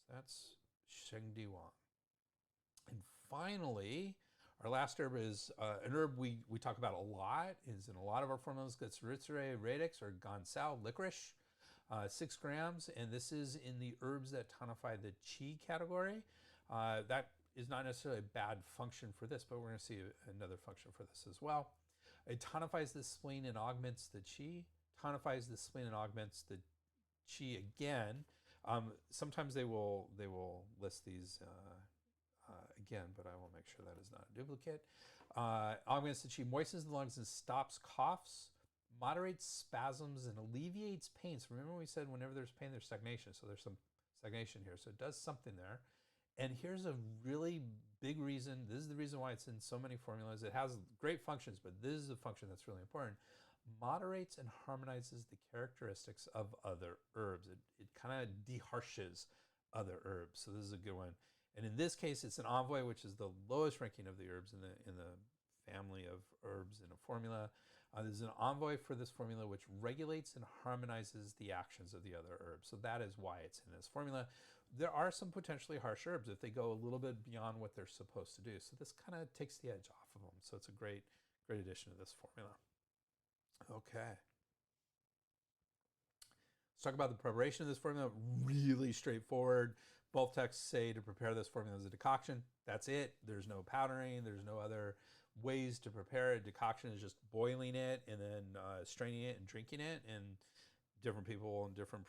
So that's Shengdi Wang. And finally, our last herb is an herb we talk about a lot, is in a lot of our formulas, Glycyrrhizae radix or gansao, licorice, 6 grams. And this is in the herbs that tonify the qi category. That is not necessarily a bad function for this, but we're going to see another function for this as well. It tonifies the spleen and augments the qi, tonifies the spleen and augments the qi again. Sometimes they will list these again, but I will make sure that is not a duplicate. Augments the qi, moistens the lungs and stops coughs, moderates spasms and alleviates pain. So remember we said whenever there's pain, there's stagnation. So there's some stagnation here. So it does something there. And here's a really big reason. This is the reason why it's in so many formulas. It has great functions, but this is a function that's really important. moderates and harmonizes the characteristics of other herbs. It kind of deharshes other herbs. So this is a good one. And in this case, it's an envoy, which is the lowest ranking of the herbs in the family of herbs in a formula. There's an envoy for this formula which regulates and harmonizes the actions of the other herbs. So that is why it's in this formula. There are some potentially harsh herbs if they go a little bit beyond what they're supposed to do. So this kind of takes the edge off of them. So it's a great addition to this formula. Okay. Let's talk about the preparation of this formula. Really straightforward. Both texts say to prepare this formula as a decoction. That's it. There's no powdering. There's no other ways to prepare it. Decoction is just boiling it and then straining it and drinking it. And different people and different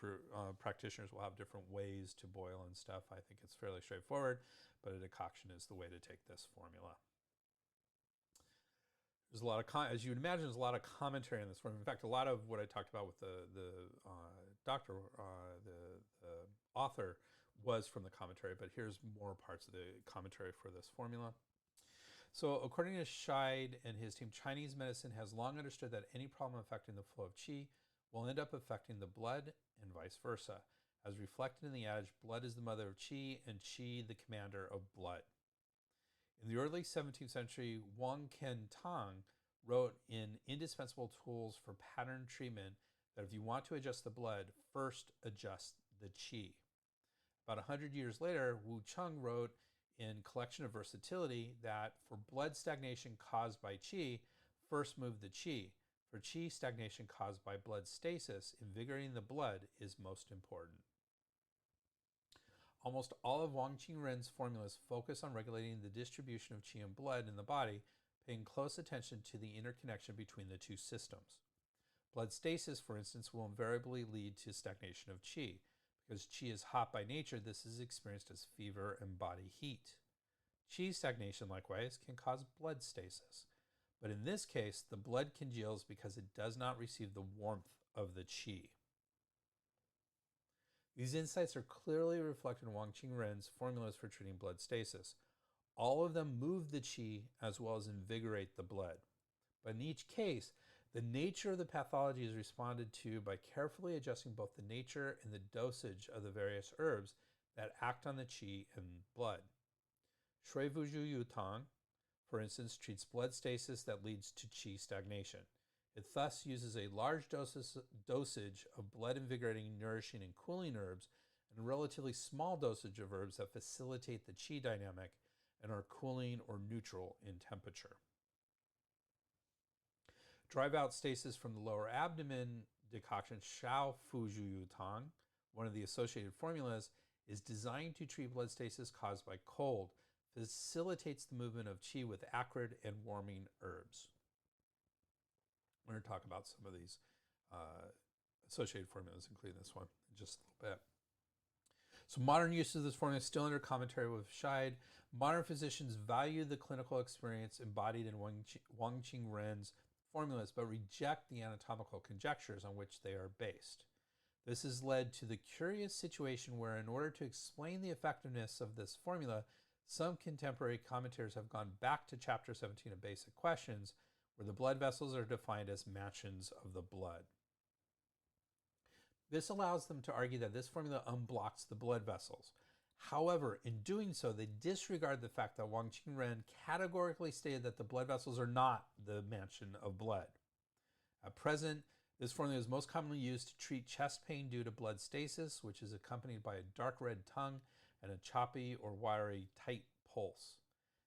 practitioners will have different ways to boil and stuff. I think it's fairly straightforward, but a decoction is the way to take this formula. There's a lot of, as you would imagine, there's a lot of commentary on this formula. In fact, a lot of what I talked about with the author was from the commentary, but here's more parts of the commentary for this formula. So according to Scheid and his team, Chinese medicine has long understood that any problem affecting the flow of qi will end up affecting the blood and vice versa. As reflected in the adage, blood is the mother of qi and qi the commander of blood. In the early 17th century, Wāng Qíng-Rèn wrote in Indispensable Tools for Pattern Treatment that if you want to adjust the blood, first adjust the qi. About 100 years later, Wu Cheng wrote in Collection of Versatility that for blood stagnation caused by qi, first move the qi. For qi stagnation caused by blood stasis, invigorating the blood is most important. Almost all of Wāng Qíng-Rèn's formulas focus on regulating the distribution of qi and blood in the body, paying close attention to the interconnection between the two systems. Blood stasis, for instance, will invariably lead to stagnation of qi. Because qi is hot by nature, this is experienced as fever and body heat. Qi stagnation, likewise, can cause blood stasis. But in this case, the blood congeals because it does not receive the warmth of the qi. These insights are clearly reflected in Wāng Qíng-Rèn's formulas for treating blood stasis. All of them move the qi as well as invigorate the blood. But in each case, the nature of the pathology is responded to by carefully adjusting both the nature and the dosage of the various herbs that act on the qi and blood. Shui Wu Zhu Yu Tang, for instance, treats blood stasis that leads to qi stagnation. It thus uses a large dosage of blood-invigorating, nourishing, and cooling herbs and a relatively small dosage of herbs that facilitate the qi dynamic and are cooling or neutral in temperature. Drive out stasis from the lower abdomen decoction Xiao Fu Zhu Yu Tang, one of the associated formulas, is designed to treat blood stasis caused by cold, facilitates the movement of qi with acrid and warming herbs. We're going to talk about some of these associated formulas, including this one, in just a little bit. So modern use of this formula is still under commentary with Scheid. Modern physicians value the clinical experience embodied in Wāng Qíng-Rèn's formulas, but reject the anatomical conjectures on which they are based. This has led to the curious situation where, in order to explain the effectiveness of this formula, some contemporary commentators have gone back to chapter 17 of Basic Questions, where the blood vessels are defined as mansions of the blood. This allows them to argue that this formula unblocks the blood vessels. However, in doing so, they disregard the fact that Wāng Qíng-Rèn categorically stated that the blood vessels are not the mansion of blood. At present, this formula is most commonly used to treat chest pain due to blood stasis, which is accompanied by a dark red tongue and a choppy or wiry tight pulse.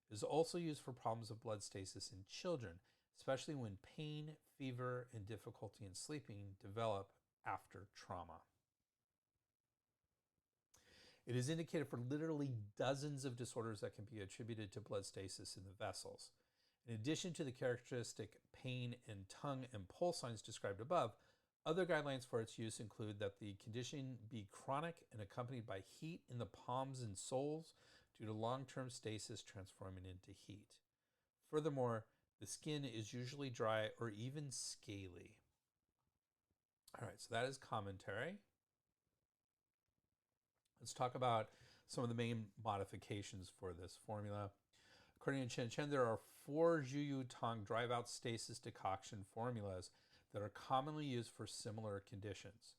It is also used for problems of blood stasis in children, especially when pain, fever, and difficulty in sleeping develop after trauma. It is indicated for literally dozens of disorders that can be attributed to blood stasis in the vessels. In addition to the characteristic pain and tongue and pulse signs described above, other guidelines for its use include that the condition be chronic and accompanied by heat in the palms and soles due to long-term stasis transforming into heat. Furthermore, the skin is usually dry or even scaly. All right, so that is commentary. Let's talk about some of the main modifications for this formula. According to Chen Chen, there are 4 Zhu Yu Tang drive-out stasis decoction formulas that are commonly used for similar conditions.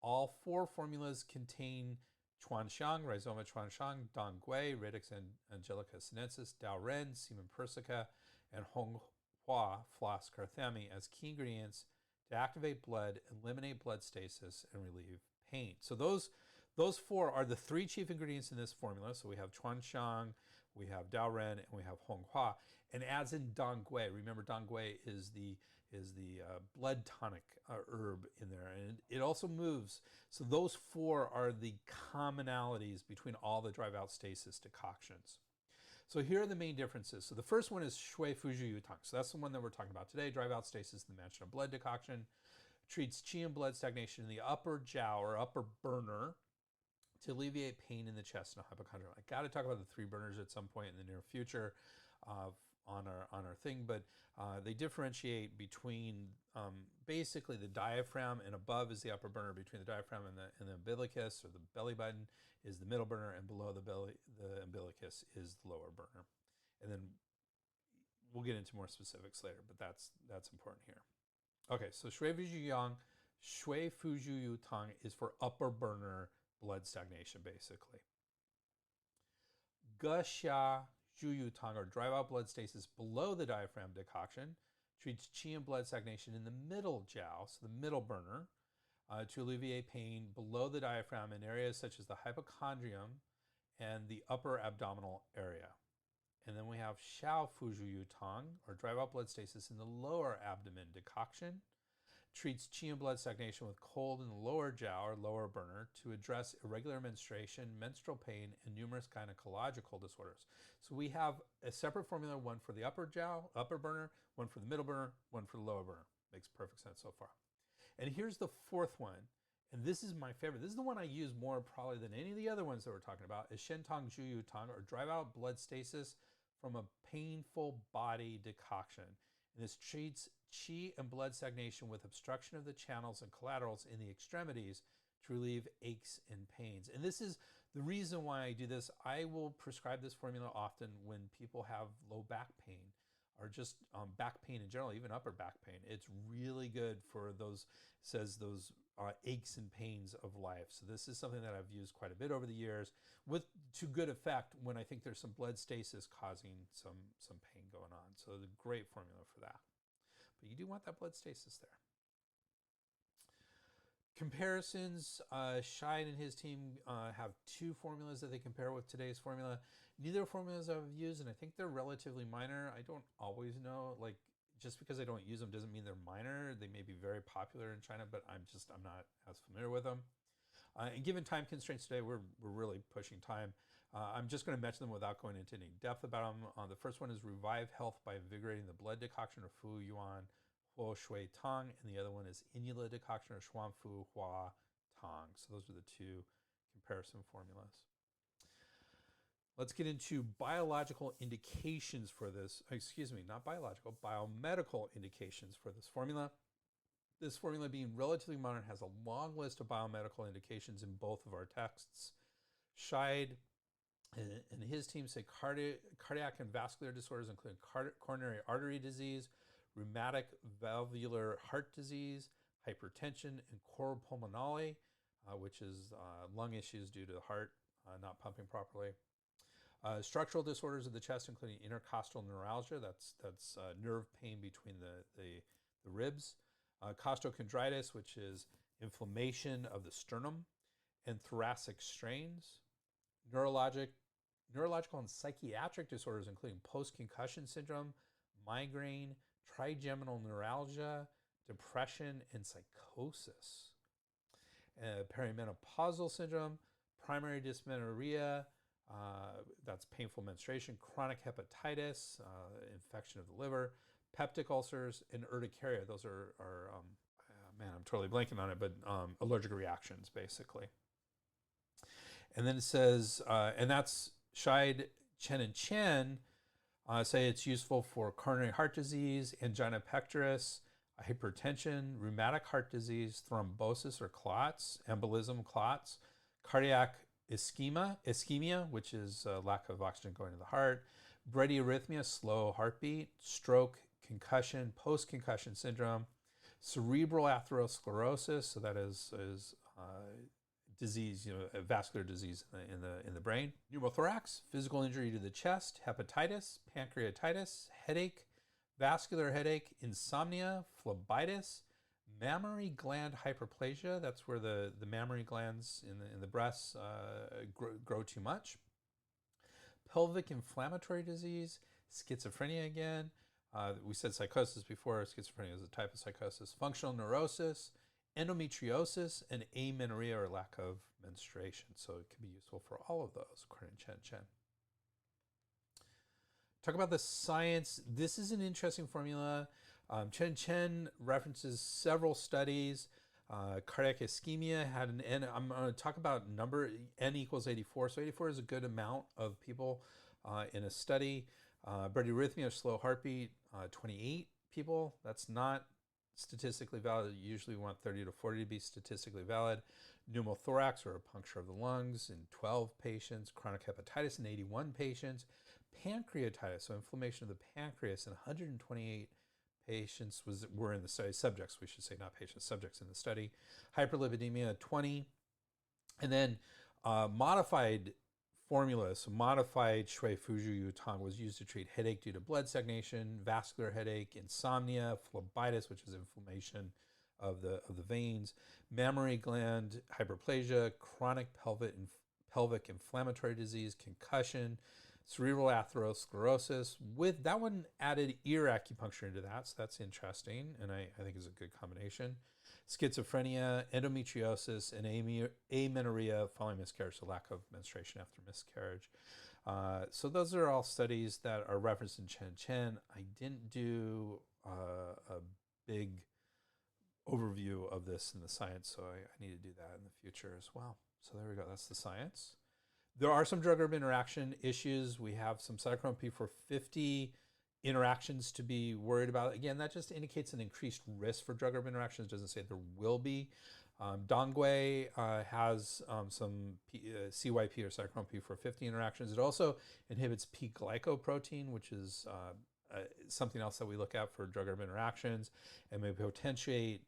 All 4 formulas contain Chuanxiang, Rhizoma Chuanxiang, Dongui, Radix Angelica sinensis, Daoren, Semen persica, and Honghua, Floss carthami as key ingredients to activate blood, eliminate blood stasis, and relieve pain. So those 4 are the 3 chief ingredients in this formula. So we have Chuanxiang, we have Daoren, and we have Honghua. And adds in Dongui. Remember, Dongui is the blood tonic herb in there, and it also moves. So those 4 are the commonalities between all the drive-out stasis decoctions. So here are the main differences. So the first one is Shui Fuju Yu Tang. So that's the one that we're talking about today. Drive-out stasis, the Mansion of Blood Decoction, treats qi and blood stagnation in the upper jiao or upper burner to alleviate pain in the chest and hypochondria. I got to talk about the 3 burners at some point in the near future on our thing, but they differentiate between basically the diaphragm, and above is the upper burner. Between the diaphragm and the umbilicus or the belly button is the middle burner, and below the umbilicus is the lower burner. And then we'll get into more specifics later, but that's important here. Okay, so Shui Fuju Yu Tang is for upper burner blood stagnation, basically. Ge-xia Zhu Yu Tang, or drive out blood stasis below the diaphragm decoction, treats qi and blood stagnation in the middle jiao, so the middle burner, to alleviate pain below the diaphragm in areas such as the hypochondrium and the upper abdominal area. And then we have Xiao Fuju Yu Tang, or drive out blood stasis in the lower abdomen decoction, treats qi and blood stagnation with cold in the lower jiao, or lower burner, to address irregular menstruation, menstrual pain, and numerous gynecological disorders. So we have a separate formula, one for the upper jiao, upper burner, one for the middle burner, one for the lower burner. Makes perfect sense so far. And here's the 4th one, and this is my favorite. This is the one I use more probably than any of the other ones that we're talking about, is Shen Tang Zhu Yu Tang, or drive out blood stasis from a painful body decoction. And this treats qi and blood stagnation with obstruction of the channels and collaterals in the extremities to relieve aches and pains. And this is the reason why I do this. I will prescribe this formula often when people have low back pain, or just back pain in general, even upper back pain. It's really good for those aches and pains of life. So this is something that I've used quite a bit over the years, to good effect when I think there's some blood stasis causing some pain going on. So the great formula for that. But you do want that blood stasis there. Comparisons, Scheid and his team have 2 formulas that they compare with today's formula. Neither formulas I've used, and I think they're relatively minor. I don't always know, like, just because I don't use them doesn't mean they're minor. They may be very popular in China, but I'm not as familiar with them. And given time constraints today, we're really pushing time. I'm just going to mention them without going into any depth about them. The first one is Revive Health by Invigorating the Blood Decoction, or Fu Yuan Huo Shui Tang, and the other one is Inula Decoction, or Xuan Fu Hua Tang. So those are the 2 comparison formulas. Let's get into biological indications for this. Excuse me, not biological, biomedical indications for this formula. This formula, being relatively modern, has a long list of biomedical indications in both of our texts. Scheid and his team say cardiac and vascular disorders, including coronary artery disease, rheumatic valvular heart disease, hypertension, and cor pulmonale, which is lung issues due to the heart not pumping properly. Structural disorders of the chest, including intercostal neuralgia, that's nerve pain between the ribs. Costochondritis, which is inflammation of the sternum, and thoracic strains. Neurological and psychiatric disorders, including post-concussion syndrome, migraine, trigeminal neuralgia, depression, and psychosis. Perimenopausal syndrome, primary dysmenorrhea, that's painful menstruation, chronic hepatitis, infection of the liver, peptic ulcers, and urticaria. Those are man, I'm totally blanking on it, but allergic reactions, basically. And then it says, and that's Scheid, Chen, and Chen say it's useful for coronary heart disease, angina pectoris, hypertension, rheumatic heart disease, thrombosis or clots, embolism, clots, cardiac ischemia, which is lack of oxygen going to the heart, bradyarrhythmia, slow heartbeat, stroke, concussion, post-concussion syndrome, cerebral atherosclerosis, so that is disease, a vascular disease in the brain. Pneumothorax, physical injury to the chest. Hepatitis, pancreatitis, headache, vascular headache, insomnia, phlebitis, mammary gland hyperplasia. That's where the mammary glands in the breasts grow too much. Pelvic inflammatory disease, schizophrenia again. We said psychosis before. Schizophrenia is a type of psychosis. Functional neurosis, endometriosis, and amenorrhea, or lack of menstruation. So it can be useful for all of those, according to Chen. Talk about the science. This is an interesting formula. Chen references several studies. Cardiac ischemia had an N. I'm going to talk about number, N equals 84. So 84 is a good amount of people in a study. Bradyarrhythmia, or slow heartbeat, 28 people. That's not statistically valid. Usually we want 30 to 40 to be statistically valid. Pneumothorax, or a puncture of the lungs, in 12 patients. Chronic hepatitis in 81 patients. Pancreatitis, so inflammation of the pancreas, in 128 patients were in the study. Subjects, we should say, not patients, subjects in the study. Hyperlipidemia, 20. And then modified formulas, so modified Shui Fuju Yutang was used to treat headache due to blood stagnation, vascular headache, insomnia, phlebitis, which is inflammation of the veins, mammary gland hyperplasia, chronic pelvic inflammatory disease, concussion, cerebral atherosclerosis. With that one, added ear acupuncture into that, so that's interesting, and I think is a good combination. Schizophrenia, endometriosis, and amenorrhea following miscarriage, so lack of menstruation after miscarriage. So those are all studies that are referenced in Chen. I didn't do a big overview of this in the science, so I need to do that in the future as well. So there we go. That's the science. There are some drug-herb interaction issues. We have some cytochrome P450 interactions to be worried about. Again, that just indicates an increased risk for drug-herb interactions. It doesn't say there will be. Dongui has some CYP, or cytochrome P450 interactions. It also inhibits P-glycoprotein, which is something else that we look at for drug-herb interactions, and may potentiate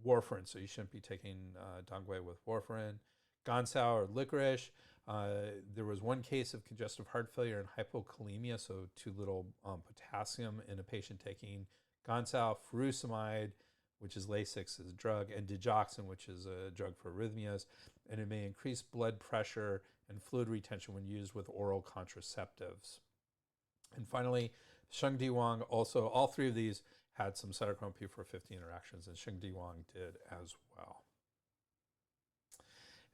warfarin. So you shouldn't be taking Dongui with warfarin. Gansao, or licorice. There was one case of congestive heart failure and hypokalemia, so too little potassium in a patient taking Gansao. Furosemide, which is Lasix's drug, and digoxin, which is a drug for arrhythmias, and it may increase blood pressure and fluid retention when used with oral contraceptives. And finally, Sheng Diwang, also, all three of these had some cytochrome P450 interactions, and Sheng Diwang did as well.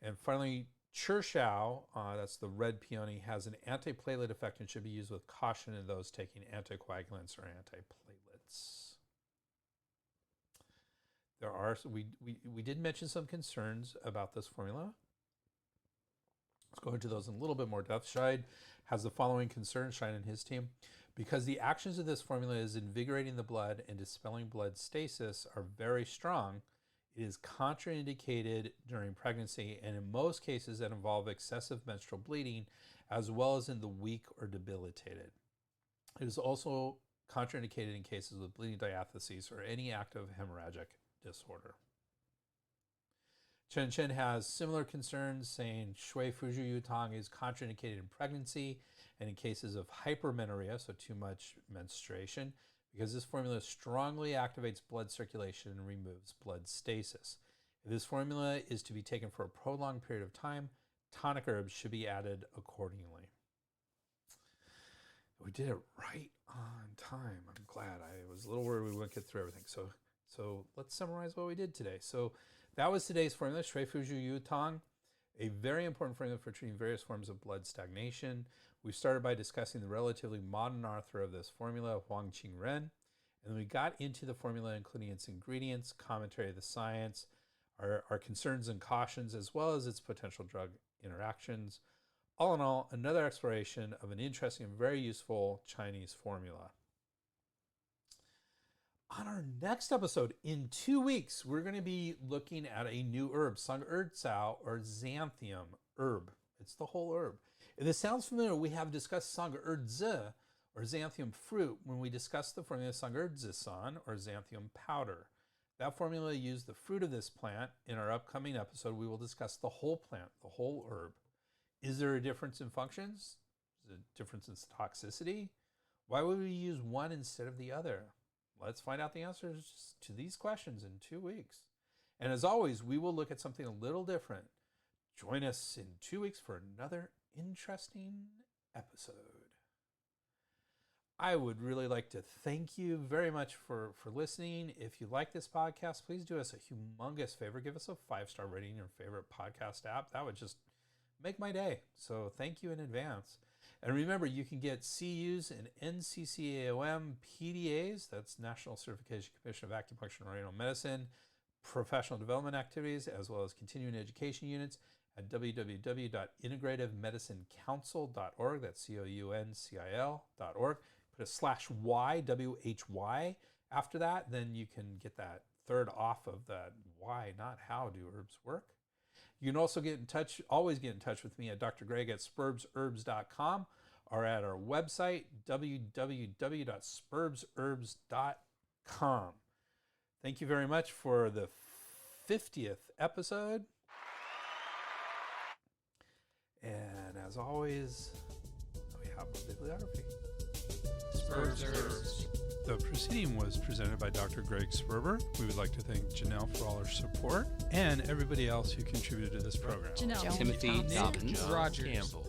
And finally, Chirshao, that's the red peony, has an antiplatelet effect and should be used with caution in those taking anticoagulants or antiplatelets. There are, we did mention some concerns about this formula. Let's go into those in a little bit more depth. Scheid has the following concerns, Scheid and his team. Because the actions of this formula is invigorating the blood and dispelling blood stasis are very strong, it is contraindicated during pregnancy and in most cases that involve excessive menstrual bleeding, as well as in the weak or debilitated. It is also contraindicated in cases with bleeding diatheses or any active hemorrhagic disorder. Chen has similar concerns, saying Shui Fuju Yutang is contraindicated in pregnancy and in cases of hypermenorrhea, so too much menstruation, because this formula strongly activates blood circulation and removes blood stasis. If this formula is to be taken for a prolonged period of time, tonic herbs should be added accordingly. We did it right on time. I'm glad. I was a little worried we wouldn't get through everything. So let's summarize what we did today. So that was today's formula, Shui Fuju Yutang, a very important formula for treating various forms of blood stagnation. We started by discussing the relatively modern author of this formula, Wāng Qíng-Rèn, and then we got into the formula, including its ingredients, commentary of the science, our concerns and cautions, as well as its potential drug interactions. All in all, another exploration of an interesting and very useful Chinese formula. On our next episode, in 2 weeks, we're going to be looking at a new herb, Sang'erziao, or xanthium herb. It's the whole herb. If this sounds familiar, we have discussed Sang'erzi, or xanthium fruit, when we discussed the formula Sang'erzisan, or xanthium powder. That formula used the fruit of this plant. In our upcoming episode, we will discuss the whole plant, the whole herb. Is there a difference in functions? Is there a difference in toxicity? Why would we use one instead of the other? Let's find out the answers to these questions in 2 weeks. And as always, we will look at something a little different. Join us in 2 weeks for another interesting episode. I would really like to thank you very much for listening. If you like this podcast, please do us a humongous favor. Give us a 5-star rating in your favorite podcast app. That would just make my day. So thank you in advance. And remember, you can get CUs and NCCAOM PDAs, that's National Certification Commission of Acupuncture and Oriental Medicine, professional development activities, as well as continuing education units at www.integrativemedicinecouncil.org. That's COUNCIL.org. Put a /Y, WHY after that, then you can get that third off of that why, not how do herbs work. You can also always get in touch with me at Dr. Greg at spurbsherbs.com or at our website, www.spurbsherbs.com. Thank you very much for the 50th episode. And as always, we have a bibliography. Spurbs Herbs. The proceeding was presented by Dr. Greg Sperber. We would like to thank Janelle for all her support and everybody else who contributed to this program. Janelle. Timothy Nick Dobbins, Rogers. Campbell,